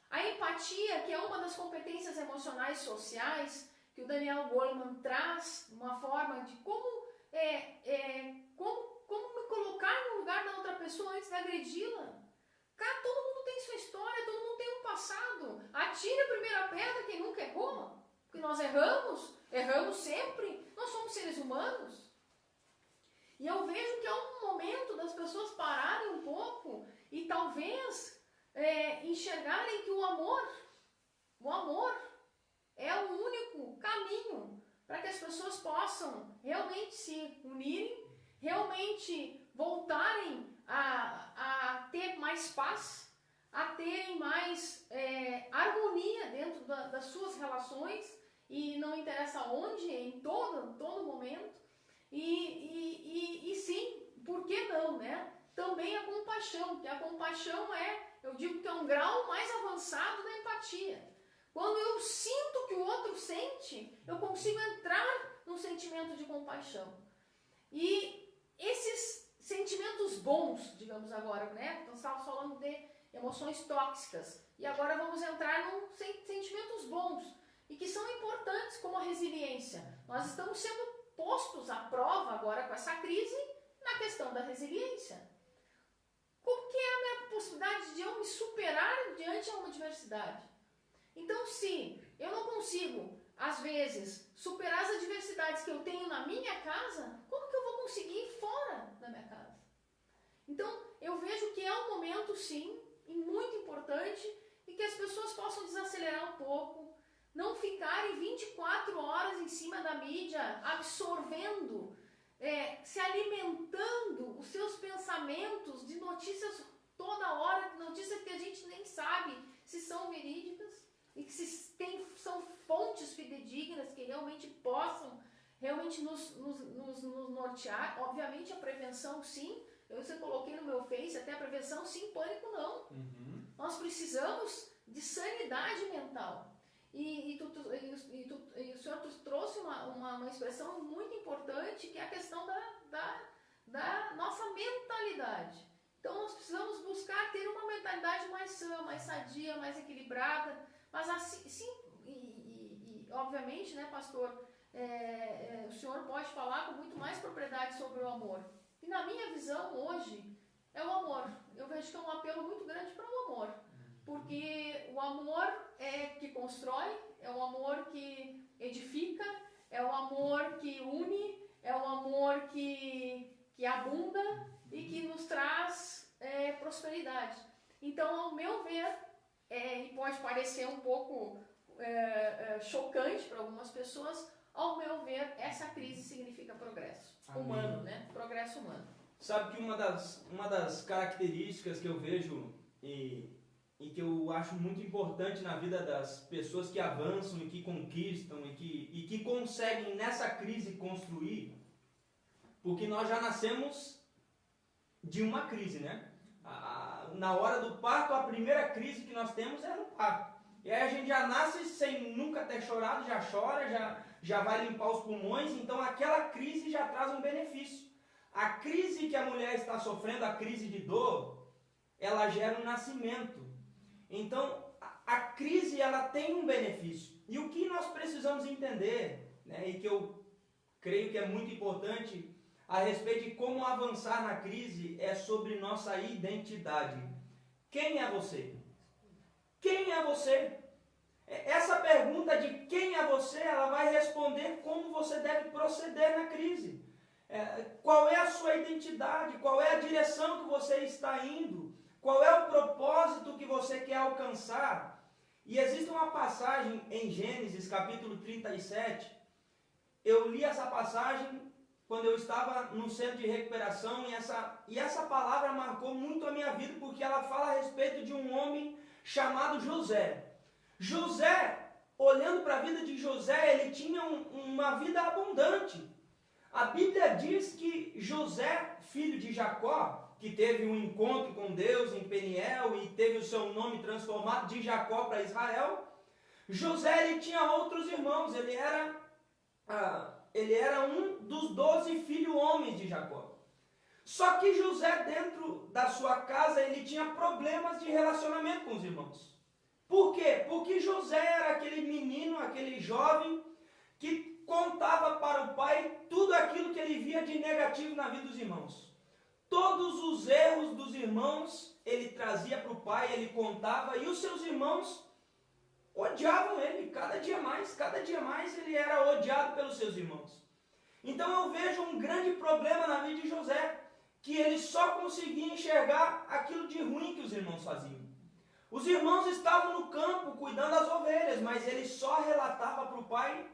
A A empatia, que é uma das competências emocionais sociais, que o Daniel Goleman traz, uma forma de como me colocar no lugar da outra pessoa antes de agredi-la. Cara, todo mundo tem sua história, todo mundo tem um passado. Atire a primeira pedra quem nunca errou. Porque nós erramos sempre, nós somos seres humanos. E eu vejo que é um momento das pessoas pararem um pouco e talvez enxergarem que o amor é o único caminho para que as pessoas possam realmente se unirem, realmente voltarem a ter mais paz, a terem mais harmonia dentro das suas relações, e não interessa onde, em todo momento. E sim, por que não, né? Também a compaixão, que a compaixão eu digo que é um grau mais avançado da empatia. Quando eu sinto que o outro sente, eu consigo entrar num sentimento de compaixão. E esses sentimentos bons, digamos agora, né? Então, estávamos falando de emoções tóxicas. E agora vamos entrar num sentimentos bons e que são importantes, como a resiliência. Nós estamos sendo postos à prova agora com essa crise na questão da resiliência. Como que é a minha possibilidade de eu me superar diante de uma adversidade? Então, se eu não consigo, às vezes, superar as adversidades que eu tenho na minha casa, como que eu vou conseguir fora da minha casa? Então, eu vejo que é um momento, sim, e muito importante, e que as pessoas possam desacelerar um pouco, não ficarem 24 horas em cima da mídia, absorvendo, se alimentando os seus pensamentos de notícias toda hora, notícias que a gente nem sabe se são verídicas e que são fontes fidedignas que realmente possam nos nortear. Obviamente a prevenção sim, eu coloquei no meu Face, até a prevenção sim, pânico não. Uhum. Nós precisamos de sanidade mental. E o senhor trouxe uma expressão muito importante, que é a questão da nossa mentalidade. Então nós precisamos buscar ter uma mentalidade mais sã, mais sadia, mais equilibrada, mas assim, sim, obviamente, né, pastor, o senhor pode falar com muito mais propriedade sobre o amor. E na minha visão hoje, é o amor. Eu vejo que é um apelo muito grande para o amor. Porque o amor é que constrói, é o amor que edifica, é o amor que une, é o amor que abunda e que nos traz prosperidade. Então, ao meu ver, e pode parecer um pouco chocante para algumas pessoas, ao meu ver, essa crise significa progresso. Amém. Humano, né? Progresso humano. Sabe que uma das características que eu vejo e que eu acho muito importante na vida das pessoas que avançam e que conquistam e que conseguem nessa crise construir, porque nós já nascemos de uma crise, né? Na hora do parto, a primeira crise que nós temos é no parto. E aí a gente já nasce sem nunca ter chorado, já chora, já vai limpar os pulmões, então aquela crise já traz um benefício. A crise que a mulher está sofrendo, a crise de dor, ela gera um nascimento. Então, a crise, ela tem um benefício. E o que nós precisamos entender, né, e que eu creio que é muito importante, a respeito de como avançar na crise, é sobre nossa identidade. Quem é você? Quem é você? Essa pergunta de quem é você, ela vai responder como você deve proceder na crise. Qual é a sua identidade? Qual é a direção que você está indo? Qual é o propósito que você quer alcançar? E existe uma passagem em Gênesis, capítulo 37. Eu li essa passagem quando eu estava no centro de recuperação e essa palavra marcou muito a minha vida, porque ela fala a respeito de um homem chamado José. José, olhando para a vida de José, ele tinha uma vida abundante. A Bíblia diz que José, filho de Jacó, que teve um encontro com Deus em Peniel e teve o seu nome transformado de Jacó para Israel, José ele tinha outros irmãos, ele era um dos 12 filhos homens de Jacó. Só que José, dentro da sua casa, ele tinha problemas de relacionamento com os irmãos. Por quê? Porque José era aquele menino, aquele jovem, que contava para o pai tudo aquilo que ele via de negativo na vida dos irmãos. Todos os erros dos irmãos ele trazia para o pai, ele contava, e os seus irmãos odiavam ele, cada dia mais ele era odiado pelos seus irmãos. Então eu vejo um grande problema na vida de José, que ele só conseguia enxergar aquilo de ruim que os irmãos faziam. Os irmãos estavam no campo cuidando das ovelhas, mas ele só relatava para o pai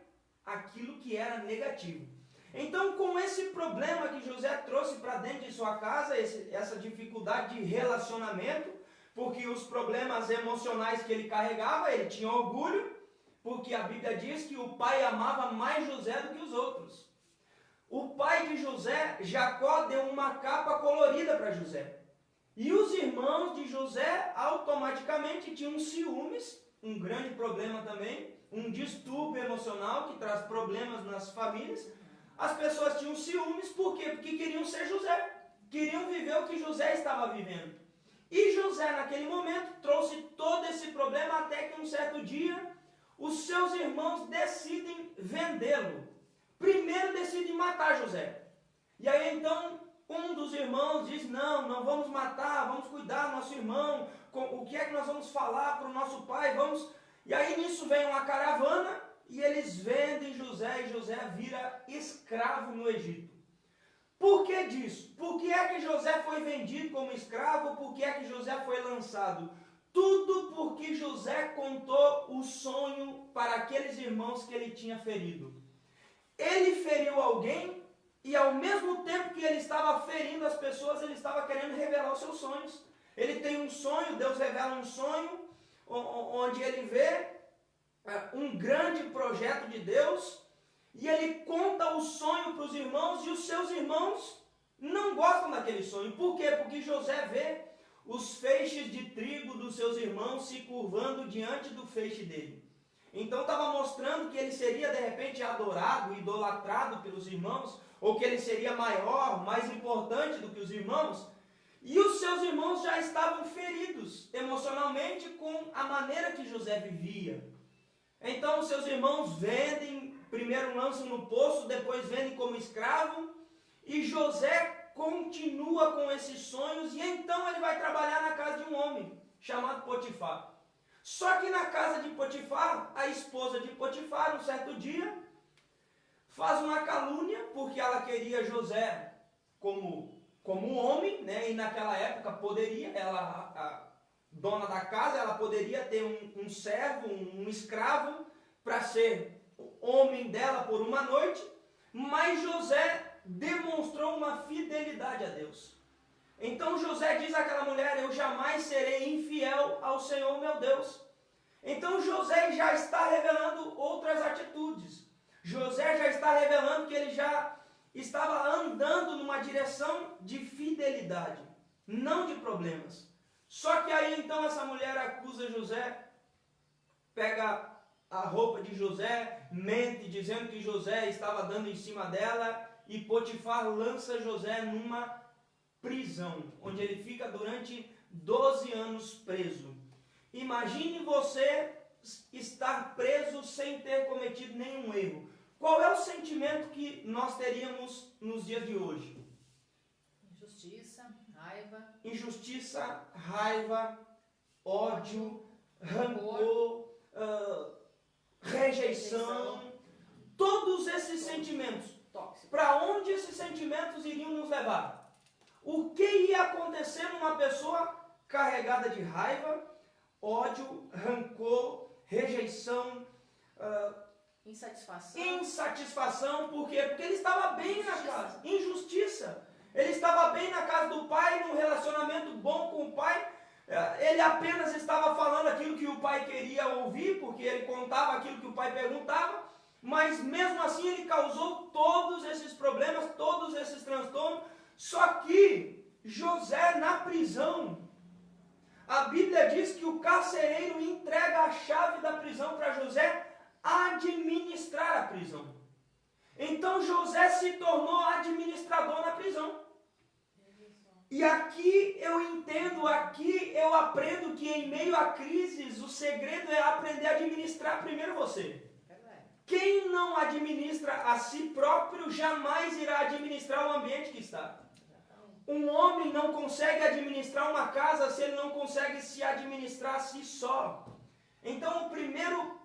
aquilo que era negativo. Então, com esse problema que José trouxe para dentro de sua casa, essa dificuldade de relacionamento, porque os problemas emocionais que ele carregava, ele tinha orgulho, porque a Bíblia diz que o pai amava mais José do que os outros. O pai de José, Jacó, deu uma capa colorida para José. E os irmãos de José automaticamente tinham ciúmes, um grande problema também, um distúrbio emocional que traz problemas nas famílias. As pessoas tinham ciúmes, por quê? Porque queriam ser José, queriam viver o que José estava vivendo. E José, naquele momento, trouxe todo esse problema até que um certo dia, os seus irmãos decidem vendê-lo. Primeiro decidem matar José. E aí então, um dos irmãos diz, não vamos matar, vamos cuidar do nosso irmão, o que é que nós vamos falar para o nosso pai, vamos... E aí nisso vem uma caravana, e eles vendem José, e José vira escravo no Egito. Por que disso? Por que é que José foi vendido como escravo? Por que é que José foi lançado? Tudo porque José contou o sonho para aqueles irmãos que ele tinha ferido. Ele feriu alguém e ao mesmo tempo que ele estava ferindo as pessoas, ele estava querendo revelar os seus sonhos. Ele tem um sonho, Deus revela um sonho, onde ele vê um grande projeto de Deus, e ele conta o sonho para os irmãos, e os seus irmãos não gostam daquele sonho. Por quê? Porque José vê os feixes de trigo dos seus irmãos se curvando diante do feixe dele. Então estava mostrando que ele seria de repente adorado, idolatrado pelos irmãos, ou que ele seria maior, mais importante do que os irmãos. E os seus irmãos já estavam feridos emocionalmente com a maneira que José vivia. Então os seus irmãos vendem, primeiro lançam no poço, depois vendem como escravo, e José continua com esses sonhos, e então ele vai trabalhar na casa de um homem chamado Potifar. Só que na casa de Potifar, a esposa de Potifar, um certo dia, faz uma calúnia, porque ela queria José como um homem, né? E naquela época poderia, ela, a dona da casa, ela poderia ter um servo, um escravo, para ser homem dela por uma noite, mas José demonstrou uma fidelidade a Deus. Então José diz àquela mulher, eu jamais serei infiel ao Senhor meu Deus. Então José já está revelando outras atitudes. José já está revelando que ele já estava andando numa direção de fidelidade, não de problemas. Só que aí então essa mulher acusa José, pega a roupa de José, mente dizendo que José estava dando em cima dela, e Potifar lança José numa prisão, onde ele fica durante 12 anos preso. Imagine você estar preso sem ter cometido nenhum erro. Qual é o sentimento que nós teríamos nos dias de hoje? Injustiça, raiva, ódio, rancor, rejeição. Todos esses sentimentos. Para onde esses sentimentos iriam nos levar? O que ia acontecer numa pessoa carregada de raiva, ódio, rancor, rejeição, insatisfação? Por quê? Porque ele estava bem na casa. Injustiça. Ele estava bem na casa do pai, num relacionamento bom com o pai. Ele apenas estava falando aquilo que o pai queria ouvir, porque ele contava aquilo que o pai perguntava. Mas mesmo assim ele causou todos esses problemas, todos esses transtornos. Só que José na prisão, a Bíblia diz que o carcereiro entrega a chave da prisão para José administrar a prisão. Então José se tornou administrador na prisão. E aqui eu entendo, aqui eu aprendo que em meio a crises, o segredo é aprender a administrar primeiro você. Quem não administra a si próprio jamais irá administrar o ambiente que está. Um homem não consegue administrar uma casa se ele não consegue se administrar a si só. Então o primeiro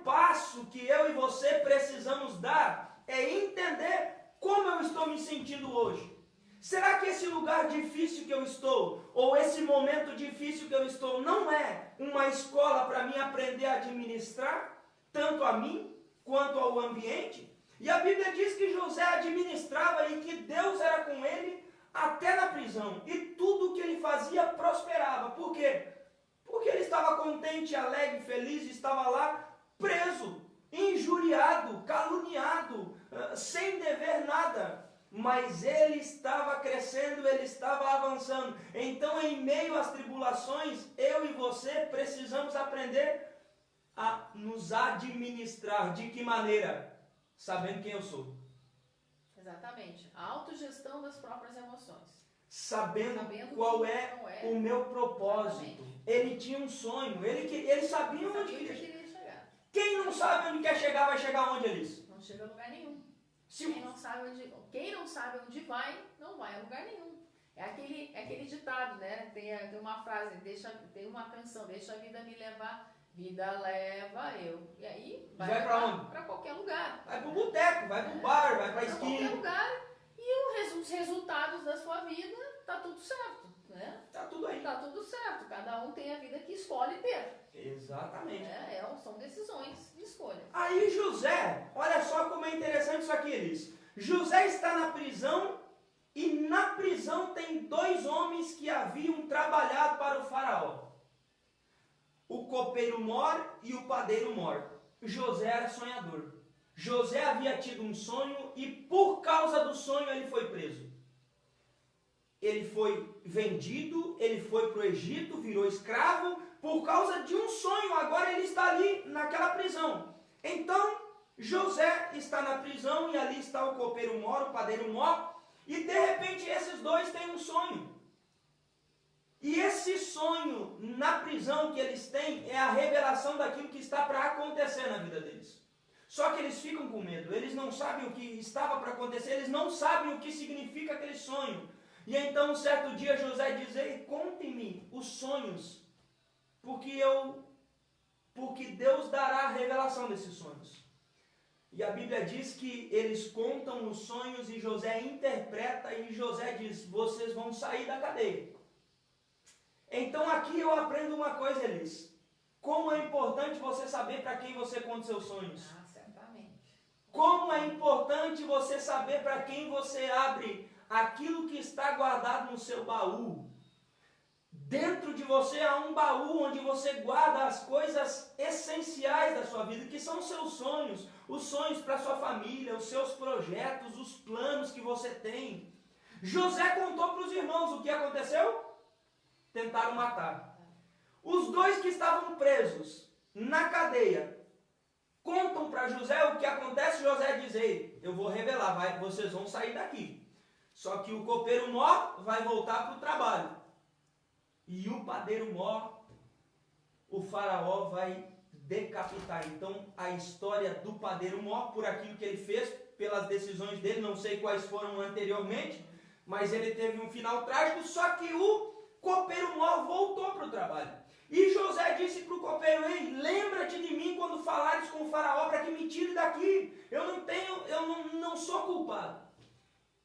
passo que eu e você precisamos dar é entender como eu estou me sentindo hoje. Será que esse lugar difícil que eu estou, ou esse momento difícil que eu estou, não é uma escola para mim aprender a administrar, tanto a mim quanto ao ambiente? E a Bíblia diz que José administrava e que Deus era com ele até na prisão. E tudo o que ele fazia prosperava. Por quê? Porque ele estava contente, alegre, feliz, estava lá preso, injuriado, caluniado, sem dever nada. Mas ele estava crescendo, ele estava avançando. Então, em meio às tribulações, eu e você precisamos aprender a nos administrar. De que maneira? Sabendo quem eu sou. Exatamente. A autogestão das próprias emoções. Sabendo qual é o meu propósito. Exatamente. Ele tinha um sonho. Ele sabia onde queria queria chegar. Quem não sabe onde quer chegar, vai chegar onde, Elis? Não chega a lugar nenhum. Se Quem não sabe onde vai, não vai a lugar nenhum. É aquele ditado, né? Tem uma frase, tem uma canção, deixa a vida me levar, vida leva eu. E aí vai para onde? Para qualquer lugar. Vai pro boteco, vai pro bar, vai pra esquina. Qualquer lugar. E os resultados da sua vida, tá tudo certo, né? Tá tudo aí. Tá tudo certo. Cada um tem a vida que escolhe ter. Exatamente. São decisões de escolha. Aí José, olha só como é interessante isso aqui, Elis. José está na prisão e na prisão tem dois homens que haviam trabalhado para o faraó. O copeiro Mor e o padeiro Mor. José era sonhador. José havia tido um sonho e por causa do sonho ele foi preso. Ele foi vendido, ele foi para o Egito, virou escravo. Por causa de um sonho, agora ele está ali naquela prisão. Então, José está na prisão e ali está o copeiro Mor, o padeiro Mor. E de repente esses dois têm um sonho. E esse sonho na prisão que eles têm é a revelação daquilo que está para acontecer na vida deles. Só que eles ficam com medo, eles não sabem o que estava para acontecer, eles não sabem o que significa aquele sonho. E então um certo dia José diz: "Ei, conte-me os sonhos, porque Deus dará a revelação desses sonhos." E a Bíblia diz que eles contam os sonhos e José interpreta e José diz: "Vocês vão sair da cadeia." Então aqui eu aprendo uma coisa, Elis. Como é importante você saber para quem você conta seus sonhos. Certamente. Como é importante você saber para quem você abre aquilo que está guardado no seu baú. Dentro de você há um baú onde você guarda as coisas essenciais da sua vida, que são os seus sonhos, os sonhos para sua família, os seus projetos, os planos que você tem. José contou para os irmãos o que aconteceu? Tentaram matar. Os dois que estavam presos na cadeia contam para José o que acontece. José diz: "Ei, eu vou revelar, vocês vão sair daqui." Só que o copeiro Mor vai voltar para o trabalho. E o padeiro Mor, o faraó vai decapitar. Então a história do padeiro Mor, por aquilo que ele fez, pelas decisões dele, não sei quais foram anteriormente, mas ele teve um final trágico. Só que o copeiro Mor voltou para o trabalho. E José disse para o copeiro: "Ei, lembra-te de mim quando falares com o faraó para que me tire daqui. Eu não sou culpado."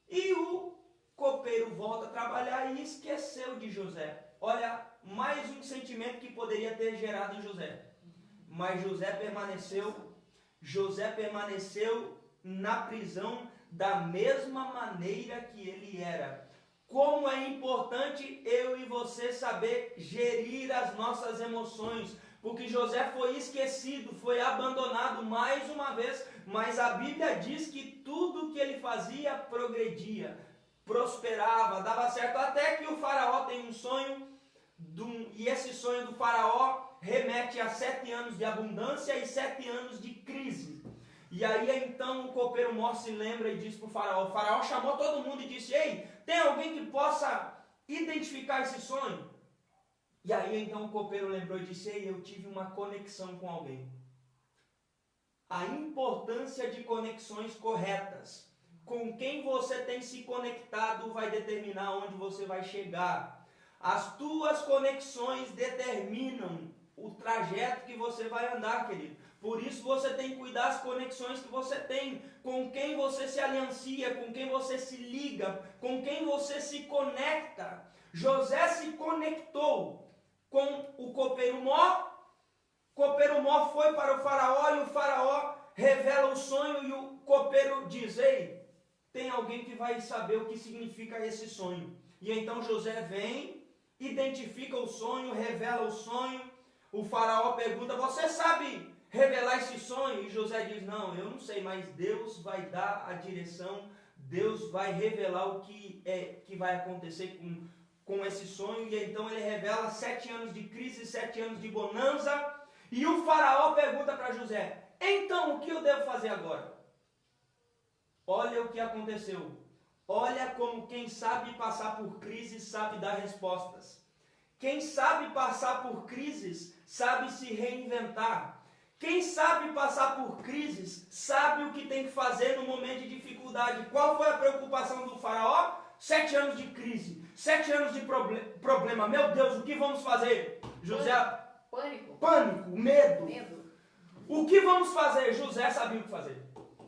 E o copeiro volta a trabalhar e esqueceu de José. Olha, mais um sentimento que poderia ter gerado em José. Mas José permaneceu na prisão da mesma maneira que ele era. Como é importante eu e você saber gerir as nossas emoções. Porque José foi esquecido, foi abandonado mais uma vez. Mas a Bíblia diz que tudo que ele fazia progredia, prosperava, dava certo. Até que o faraó tem um sonho, e esse sonho do faraó remete a 7 anos de abundância e 7 anos de crise. E aí então o copeiro mor se lembra e diz para o faraó chamou todo mundo e disse, ei, tem alguém que possa identificar esse sonho? E aí então o copeiro lembrou e disse, ei, eu tive uma conexão com alguém. A importância de conexões corretas. Com quem você tem se conectado vai determinar onde você vai chegar. As tuas conexões determinam o trajeto que você vai andar, querido. Por isso você tem que cuidar das conexões que você tem, com quem você se aliancia, com quem você se liga, com quem você se conecta. José se conectou com o copeiro mor foi para o faraó e o faraó revela o sonho e o copeiro diz, ei, tem alguém que vai saber o que significa esse sonho. E então José vem, identifica o sonho, revela o sonho. O faraó pergunta, você sabe revelar esse sonho? E José diz, não, eu não sei, mas Deus vai dar a direção, Deus vai revelar o que vai acontecer com esse sonho. E então ele revela 7 anos de crise, 7 anos de bonança. E o faraó pergunta para José, então o que eu devo fazer agora? Olha o que aconteceu. Olha como quem sabe passar por crises sabe dar respostas. Quem sabe passar por crises sabe se reinventar. Quem sabe passar por crises sabe o que tem que fazer no momento de dificuldade. Qual foi a preocupação do faraó? 7 anos de crise, 7 anos de problema. Meu Deus, o que vamos fazer? José... Pânico, medo. O que vamos fazer? José sabia o que fazer.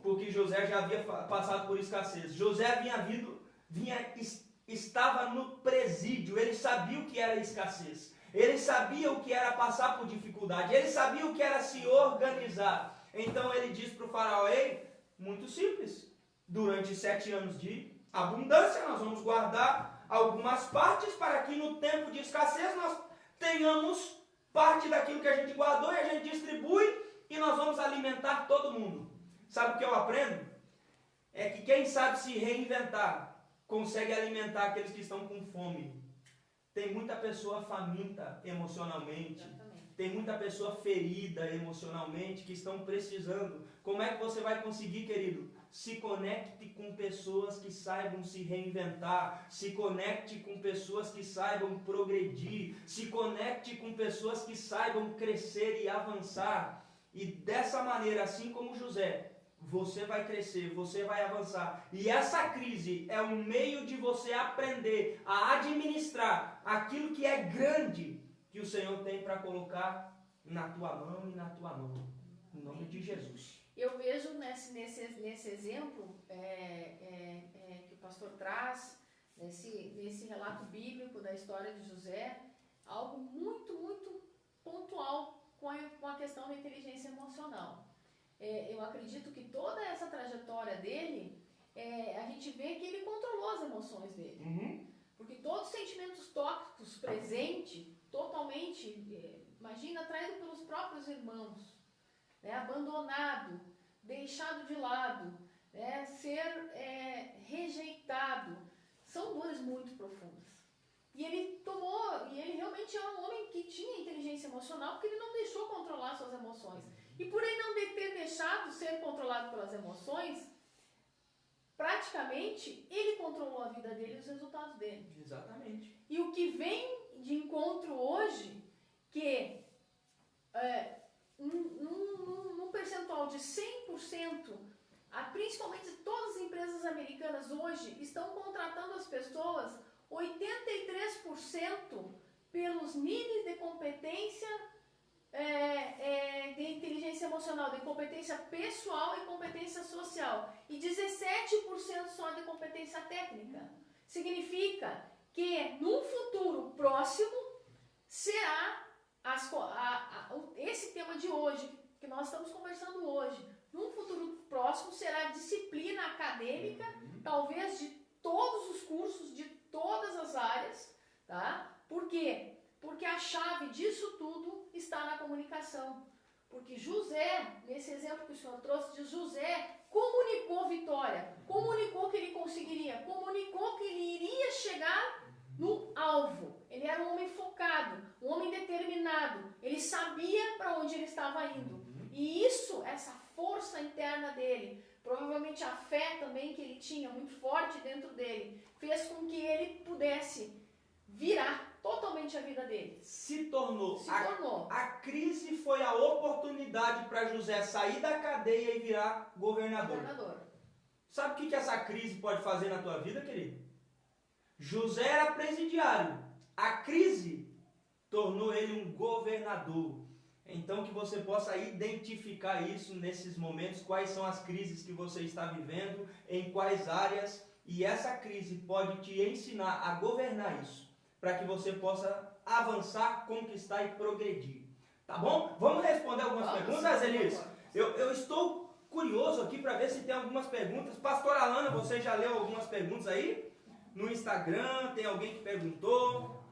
Porque José já havia passado por escassez. José estava no presídio, ele sabia o que era escassez. Ele sabia o que era passar por dificuldade. Ele sabia o que era se organizar. Então ele diz para o faraó, ei, muito simples. Durante 7 anos de abundância, nós vamos guardar algumas partes para que no tempo de escassez nós tenhamos parte daquilo que a gente guardou e a gente distribui e nós vamos alimentar todo mundo. Sabe o que eu aprendo? É que quem sabe se reinventar consegue alimentar aqueles que estão com fome. Tem muita pessoa faminta emocionalmente. Tem muita pessoa ferida emocionalmente que estão precisando. Como é que você vai conseguir, querido? Se conecte com pessoas que saibam se reinventar. Se conecte com pessoas que saibam progredir. Se conecte com pessoas que saibam crescer e avançar. E dessa maneira, assim como José, você vai crescer, você vai avançar. E essa crise é um meio de você aprender a administrar aquilo que é grande que o Senhor tem para colocar na tua mão e na tua mão. Em nome de Jesus. Eu vejo nesse exemplo que o pastor traz, nesse relato bíblico da história de José, algo muito, muito pontual com a questão da inteligência emocional. Eu acredito que toda essa trajetória dele, a gente vê que ele controlou as emoções dele. Uhum. Porque todos os sentimentos tóxicos presentes, totalmente, imagina, traído pelos próprios irmãos, né, abandonado, deixado de lado, né, ser rejeitado, são dores muito profundas. E ele realmente era um homem que tinha inteligência emocional, porque ele não deixou controlar suas emoções. E por ele não ter deixado ser controlado pelas emoções, praticamente ele controlou a vida dele e os resultados dele. Exatamente. E o que vem de encontro hoje, que num percentual de 100%, principalmente todas as empresas americanas hoje estão contratando as pessoas 83% pelos níveis de competência de inteligência emocional, de competência pessoal e competência social, e 17% só de competência técnica. Significa que num futuro próximo será esse tema de hoje, que nós estamos conversando hoje, num futuro próximo será disciplina acadêmica, talvez de todos os cursos, de todas as áreas, tá? Por quê? Porque a chave disso tudo está na comunicação. Porque José, nesse exemplo que o senhor trouxe de José, comunicou vitória, comunicou que ele conseguiria, comunicou que ele iria chegar no alvo. Ele era um homem focado, um homem determinado, ele sabia para onde ele estava indo. E isso, essa força interna dele, provavelmente a fé também que ele tinha muito forte dentro dele, fez com que ele pudesse virar totalmente a vida dele. Se tornou. Se tornou. A crise foi a oportunidade para José sair da cadeia e virar governador. Sabe o que essa crise pode fazer na tua vida, querido? José era presidiário. A crise tornou ele um governador. Então que você possa identificar isso nesses momentos, quais são as crises que você está vivendo, em quais áreas, e essa crise pode te ensinar a governar isso, para que você possa avançar, conquistar e progredir. Tá bom? Vamos responder algumas perguntas, Elis? Eu estou curioso aqui para ver se tem algumas perguntas. Pastor Alana, você já leu algumas perguntas aí? No Instagram, tem alguém que perguntou?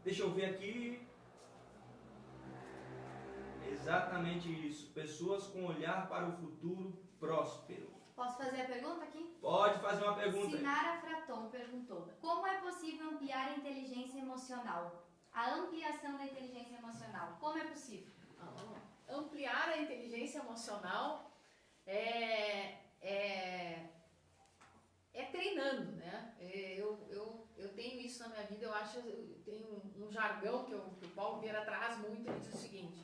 Deixa eu ver aqui. Exatamente isso. Pessoas com olhar para o futuro próspero. Posso fazer a pergunta aqui? Pode fazer uma pergunta. Sinara Fraton perguntou: como é possível ampliar a inteligência emocional? A ampliação da inteligência emocional, como é possível? Ampliar a inteligência emocional é treinando, né? Eu tenho isso na minha vida, eu tenho um jargão que o Paulo Vieira traz muito, ele diz o seguinte: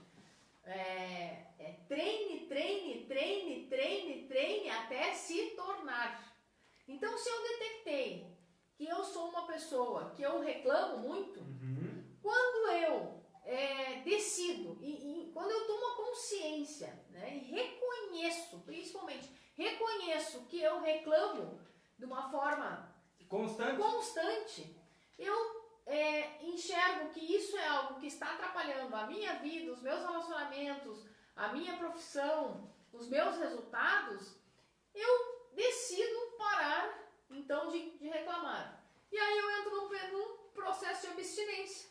treine, treine, treine, treine, treine até se tornar. Então, se eu detectei que eu sou uma pessoa que eu reclamo muito, quando eu decido e quando eu tomo a consciência, né, e reconheço, principalmente, reconheço que eu reclamo de uma forma constante, eu enxergo que isso é algo que está atrapalhando a minha vida, os meus relacionamentos, a minha profissão, os meus resultados, eu decido parar, então, de reclamar. E aí eu entro num processo de abstinência,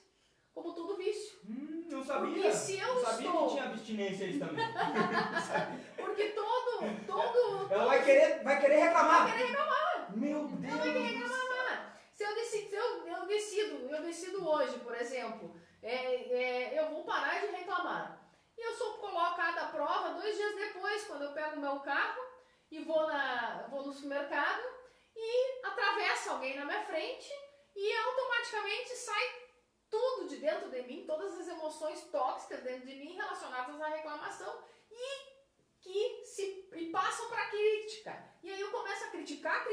como todo vício. Não sabia. Porque se eu não sabia que tinha abstinência aí também. Porque todo Ela vai querer reclamar. Vai querer reclamar. Meu Deus. Ela vai querer reclamar. Se eu decido hoje, por exemplo, eu vou parar de reclamar. E eu sou colocada à prova 2 dias depois, quando eu pego o meu carro e vou no supermercado e atravessa alguém na minha frente e automaticamente sai tudo de dentro de mim, todas as emoções tóxicas dentro de mim relacionadas à reclamação e passam para a crítica. E aí eu começo a criticar,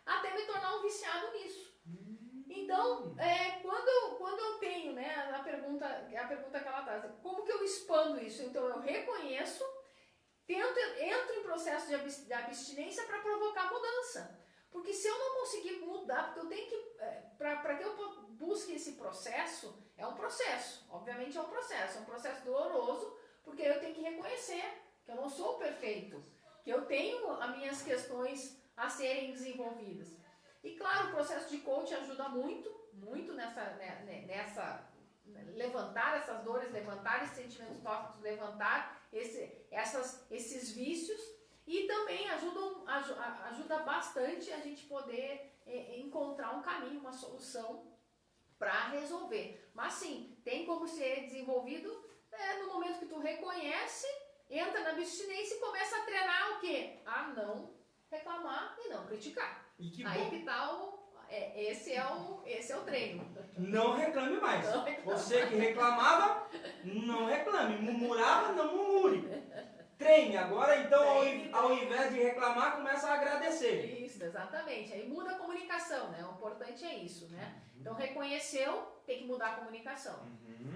até me tornar um viciado nisso. Então, quando eu tenho, né, a pergunta que ela traz, como que eu expando isso? Então eu reconheço, entro em processo de abstinência para provocar mudança. Porque se eu não conseguir mudar, porque eu tenho que, para que eu busque esse processo, obviamente é um processo doloroso, porque eu tenho que reconhecer que eu não sou perfeito, que eu tenho as minhas questões a serem desenvolvidas. E claro, o processo de coaching ajuda muito nessa levantar essas dores, levantar esses sentimentos tóxicos, levantar esses vícios, e também ajuda bastante a gente poder encontrar um caminho, uma solução para resolver. Mas sim, tem como ser desenvolvido no momento que tu reconhece, entra na abstinência e começa a treinar o quê? A não reclamar e não criticar. E que aí bom. que tá esse é o treino. Não reclame mais. Você que reclamava, não reclame. Murmurava, não murmure. Treine. Agora, então, ao invés de reclamar, começa a agradecer. Isso, exatamente. Aí muda a comunicação, né? O importante é isso, né? Então, reconheceu, tem que mudar a comunicação.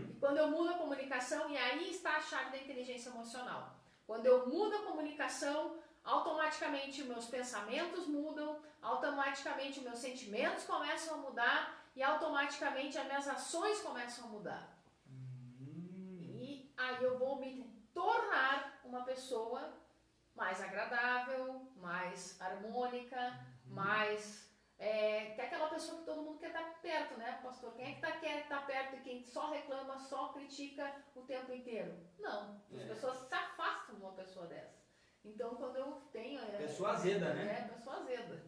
E quando eu mudo a comunicação, e aí está a chave da inteligência emocional. Quando eu mudo a comunicação, automaticamente meus pensamentos mudam, automaticamente meus sentimentos começam a mudar e automaticamente as minhas ações começam a mudar. E aí eu vou me tornar uma pessoa mais agradável, mais harmônica, mais... que é aquela pessoa que todo mundo quer estar perto, né, pastor? Quem é que quer estar perto e quem só reclama, só critica o tempo inteiro? Não, as pessoas se afastam de uma pessoa dessa. Então, quando eu tenho... Pessoa azeda, né? Pessoa azeda.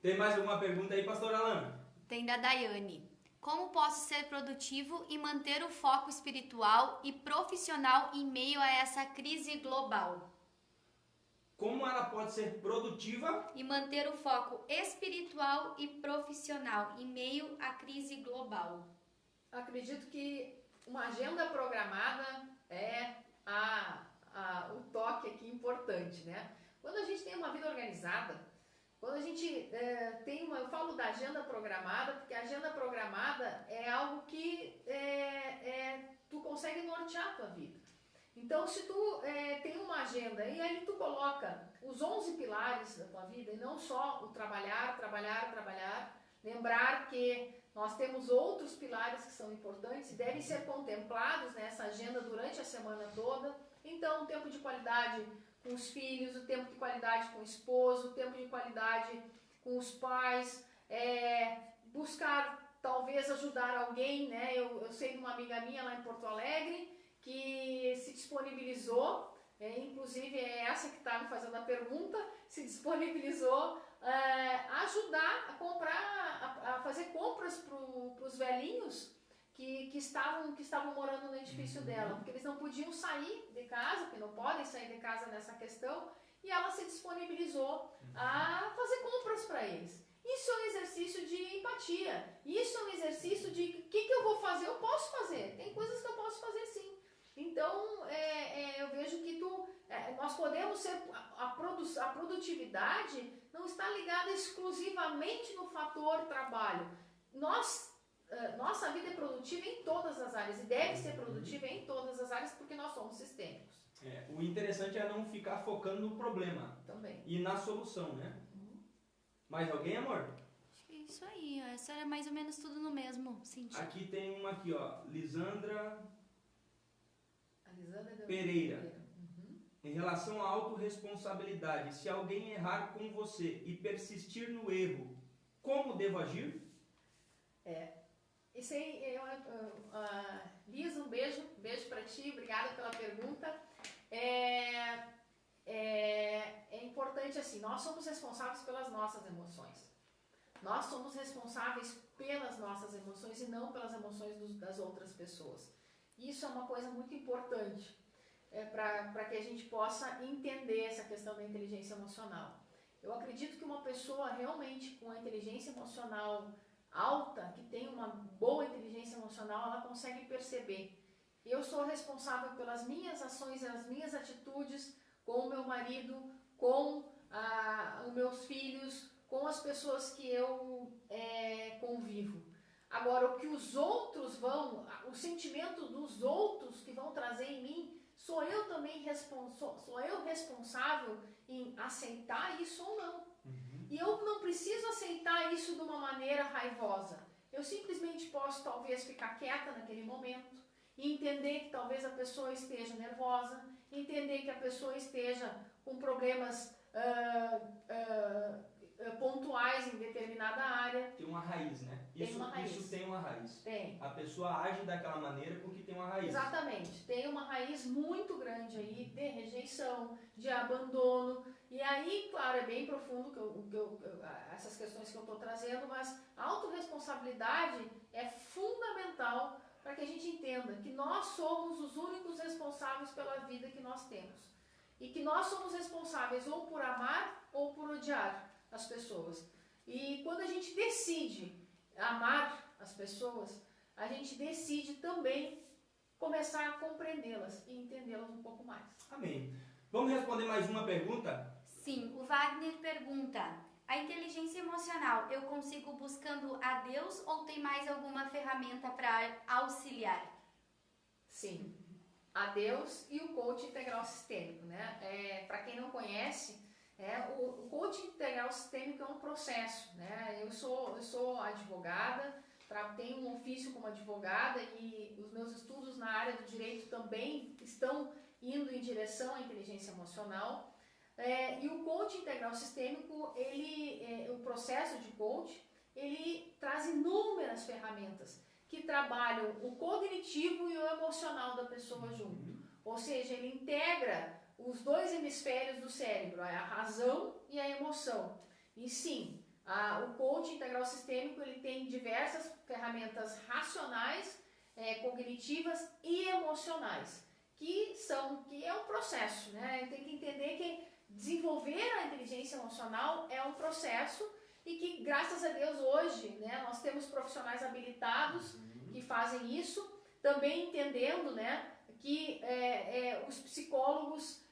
Tem mais alguma pergunta aí, pastor Alana? Tem da Daiane. Como posso ser produtivo e manter o foco espiritual e profissional em meio a essa crise global? Como ela pode ser produtiva e manter o foco espiritual e profissional em meio à crise global? Acredito que uma agenda programada é o toque aqui importante, né? Quando a gente tem uma vida organizada, quando a gente eu falo da agenda programada, porque a agenda programada é algo que tu consegue nortear a tua vida. Então, se tu tem uma agenda e aí tu coloca os 11 pilares da tua vida e não só o trabalhar, lembrar que nós temos outros pilares que são importantes e devem ser contemplados nessa agenda durante a semana toda. Então, o tempo de qualidade com os filhos, o tempo de qualidade com o esposo, o tempo de qualidade com os pais, buscar talvez ajudar alguém, né? Eu sei de uma amiga minha lá em Porto Alegre que se disponibilizou, inclusive é essa que está me fazendo a pergunta, se disponibilizou a ajudar a comprar, a fazer compras para os velhinhos que estavam morando no edifício dela, porque eles não podiam sair de casa, porque não podem sair de casa nessa questão, e ela se disponibilizou a fazer compras para eles. Isso é um exercício de empatia, isso é um exercício de o que eu vou fazer, eu posso fazer, tem coisas que eu posso fazer sim. Então, eu vejo que nós podemos ser, a produtividade não está ligada exclusivamente no fator trabalho. Nossa vida é produtiva em todas as áreas e deve ser produtiva em todas as áreas porque nós somos sistêmicos. O interessante é não ficar focando no problema também e na solução, né? Mais alguém, amor? Acho que é isso aí, essa era mais ou menos tudo no mesmo sentido. Aqui tem uma aqui, ó, Lisandra Pereira. Em relação à autorresponsabilidade, se alguém errar com você e persistir no erro, como devo agir? Isso aí, Liz, um beijo para ti, obrigada pela pergunta. É importante assim, nós somos responsáveis pelas nossas emoções. Nós somos responsáveis pelas nossas emoções e não pelas emoções das outras pessoas. Isso é uma coisa muito importante para que a gente possa entender essa questão da inteligência emocional. Eu acredito que uma pessoa realmente com a inteligência emocional alta, que tem uma boa inteligência emocional, ela consegue perceber. Eu sou responsável pelas minhas ações e as minhas atitudes com o meu marido, com os meus filhos, com as pessoas que eu convivo. Agora, o que os outros o sentimento dos outros que vão trazer em mim, sou eu também responsável em aceitar isso ou não. E eu não preciso aceitar isso de uma maneira raivosa. Eu simplesmente posso talvez ficar quieta naquele momento e entender que talvez a pessoa esteja nervosa, entender que a pessoa esteja com problemas pontuais em determinada área. Tem uma raiz, né? Isso tem uma raiz. Tem. A pessoa age daquela maneira porque tem uma raiz. Exatamente. Tem uma raiz muito grande aí de rejeição, de abandono. E aí, claro, é bem profundo essas questões que eu estou trazendo, mas a autorresponsabilidade é fundamental para que a gente entenda que nós somos os únicos responsáveis pela vida que nós temos. E que nós somos responsáveis ou por amar ou por odiar as pessoas. E quando a gente decide amar as pessoas, a gente decide também começar a compreendê-las e entendê-las um pouco mais. Amém. Vamos responder mais uma pergunta? Sim, o Wagner pergunta: a inteligência emocional eu consigo buscando a Deus ou tem mais alguma ferramenta para auxiliar? Sim, a Deus e o coaching integral sistêmico, né? Para quem não conhece, o coaching integral sistêmico é um processo, né? Eu sou advogada, tenho um ofício como advogada e os meus estudos na área do direito também estão indo em direção à inteligência emocional. E o coaching integral sistêmico, o processo de coaching, ele traz inúmeras ferramentas que trabalham o cognitivo e o emocional da pessoa junto. Ou seja, ele integra os dois hemisférios do cérebro, a razão e a emoção. E sim, O coaching integral sistêmico, ele tem diversas ferramentas racionais, cognitivas e emocionais, que é um processo, né? Tem que entender que desenvolver a inteligência emocional é um processo e que, graças a Deus, hoje, né, nós temos profissionais habilitados que fazem isso, também entendendo, né, que os psicólogos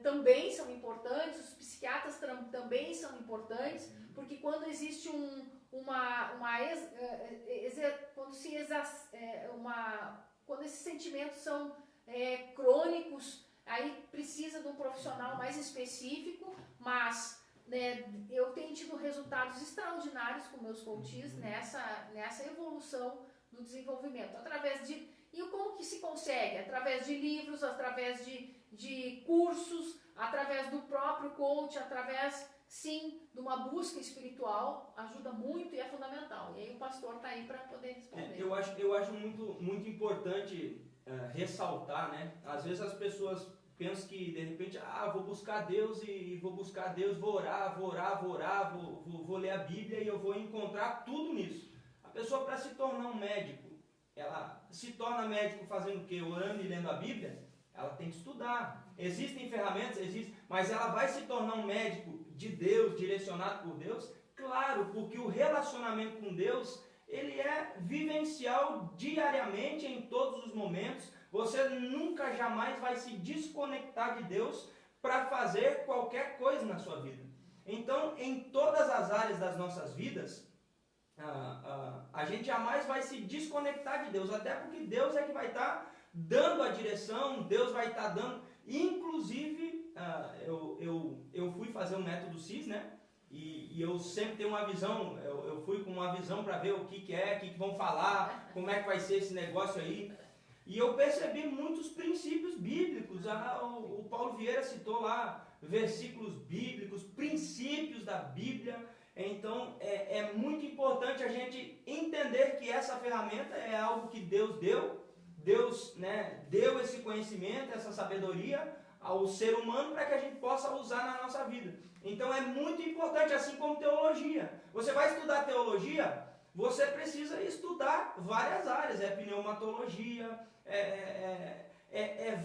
também são importantes, os psiquiatras também são importantes, porque quando existe quando esses sentimentos são crônicos, aí precisa de um profissional mais específico, mas, né, eu tenho tido resultados extraordinários com meus coaches nessa evolução do desenvolvimento, e como que se consegue? Através de livros, através de cursos, através do próprio coach, através, sim, de uma busca espiritual, ajuda muito e é fundamental. E aí o pastor está aí para poder responder. Eu acho muito importante ressaltar, né? Às vezes as pessoas pensam que, de repente, vou buscar Deus vou orar, vou ler a Bíblia e eu vou encontrar tudo nisso. A pessoa, para se tornar um médico, ela se torna médico fazendo o quê? Orando e lendo a Bíblia? Ela tem que estudar. Existem ferramentas, mas ela vai se tornar um médico de Deus, direcionado por Deus? Claro, porque o relacionamento com Deus, ele é vivencial diariamente, em todos os momentos. Você nunca, jamais vai se desconectar de Deus para fazer qualquer coisa na sua vida. Então, em todas as áreas das nossas vidas, a gente jamais vai se desconectar de Deus, até porque Deus é que vai estar dando a direção, Deus vai estar dando. Inclusive, eu fui fazer um método CIS, né? E eu sempre tenho uma visão, eu fui com uma visão para ver o que vão falar, como é que vai ser esse negócio aí. E eu percebi muitos princípios bíblicos. O Paulo Vieira citou lá versículos bíblicos, princípios da Bíblia. Então é muito importante a gente entender que essa ferramenta é algo que Deus deu. Deus, né, deu esse conhecimento, essa sabedoria ao ser humano para que a gente possa usar na nossa vida. Então é muito importante, assim como teologia. Você vai estudar teologia, você precisa estudar várias áreas, pneumatologia,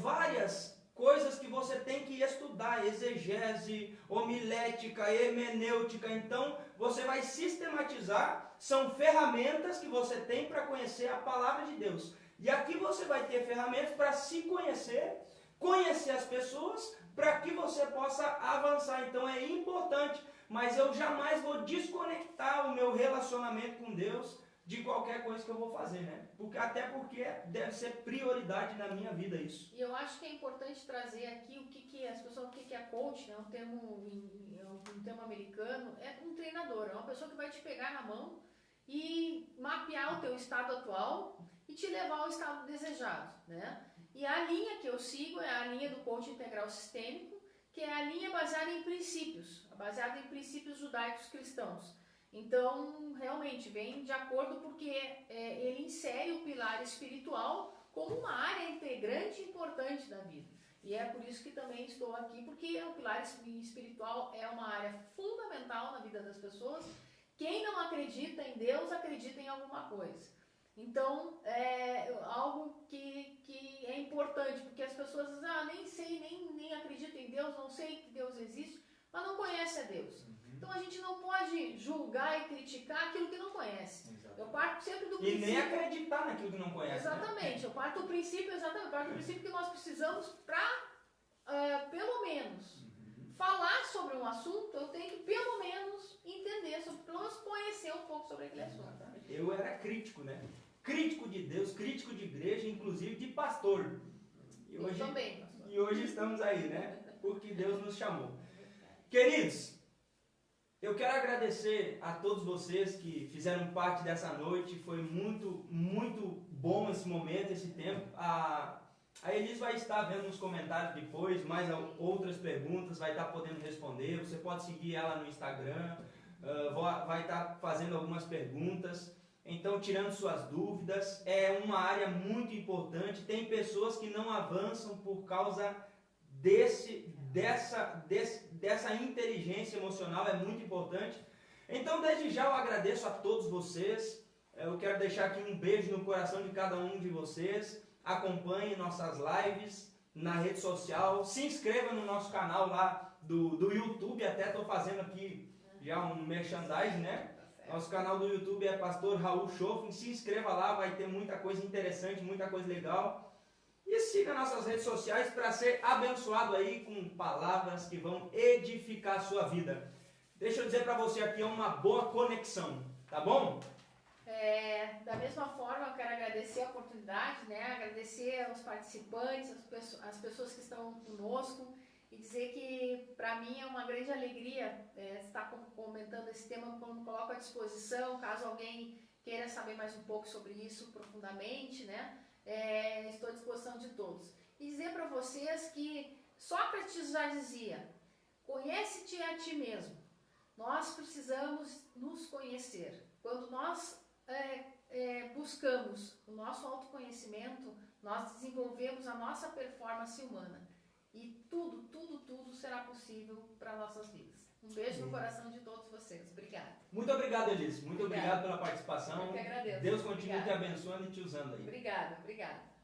várias coisas que você tem que estudar, exegese, homilética, hermenêutica. Então você vai sistematizar, são ferramentas que você tem para conhecer a palavra de Deus. E aqui você vai ter ferramentas para se conhecer as pessoas, para que você possa avançar. Então é importante, mas eu jamais vou desconectar o meu relacionamento com Deus de qualquer coisa que eu vou fazer, né? Até porque deve ser prioridade na minha vida isso. E eu acho que é importante trazer aqui o que é coach, né? Um termo americano, é um treinador, é uma pessoa que vai te pegar na mão e mapear o teu estado atual e te levar ao estado desejado, né? E a linha que eu sigo é a linha do coaching integral sistêmico, que é a linha baseada em princípios judaicos cristãos. Então, realmente, vem de acordo porque ele insere o pilar espiritual como uma área integrante e importante da vida. E é por isso que também estou aqui, porque o pilar espiritual é uma área fundamental na vida das pessoas. Quem não acredita em Deus, acredita em alguma coisa. Então, é algo que é importante, porque as pessoas dizem, nem sei, nem acredito em Deus, não sei que Deus existe, mas não conhece a Deus. Então, a gente não pode julgar e criticar aquilo que não conhece. Exatamente. Eu parto sempre do princípio... E nem acreditar naquilo que não conhece. Exatamente. Né? Eu parto do princípio, que nós precisamos para, pelo menos, falar sobre um assunto, eu tenho que, pelo menos, entender, pelo menos conhecer um pouco sobre aquele assunto. Tá? Eu era crítico, né? Crítico de Deus, crítico de igreja, inclusive de pastor. Eu também, pastor. E hoje estamos aí, né? Porque Deus nos chamou. Queridos, eu quero agradecer a todos vocês que fizeram parte dessa noite. Foi muito, muito bom esse momento, esse tempo. A Elis vai estar vendo nos comentários depois, mais outras perguntas, vai estar podendo responder. Você pode seguir ela no Instagram, vai estar fazendo algumas perguntas. Então, tirando suas dúvidas, é uma área muito importante. Tem pessoas que não avançam por causa dessa essa inteligência emocional é muito importante. Então, desde já eu agradeço a todos vocês. Eu quero deixar aqui um beijo no coração de cada um de vocês. Acompanhe nossas lives na rede social. Se inscreva no nosso canal lá do YouTube. Até estou fazendo aqui já um merchandising, né? Nosso canal do YouTube é Pastor Raul Schoffen. Se inscreva lá, vai ter muita coisa interessante, muita coisa legal. E siga nossas redes sociais para ser abençoado aí com palavras que vão edificar a sua vida. Deixa eu dizer para você aqui, é uma boa conexão, tá bom? Da mesma forma, eu quero agradecer a oportunidade, né? Agradecer aos participantes, as pessoas que estão conosco e dizer que para mim é uma grande alegria estar comentando esse tema, como coloco à disposição, caso alguém queira saber mais um pouco sobre isso profundamente, né? Estou à disposição de todos. E dizer para vocês que Sócrates já dizia, conhece-te a ti mesmo. Nós precisamos nos conhecer. Quando nós buscamos o nosso autoconhecimento, nós desenvolvemos a nossa performance humana. E tudo será possível para nossas vidas. Um beijo no coração de todos vocês. Obrigada. Muito obrigado, Elis. Muito obrigado pela participação. Eu que agradeço. Deus continue te abençoando e te usando aí. Obrigada.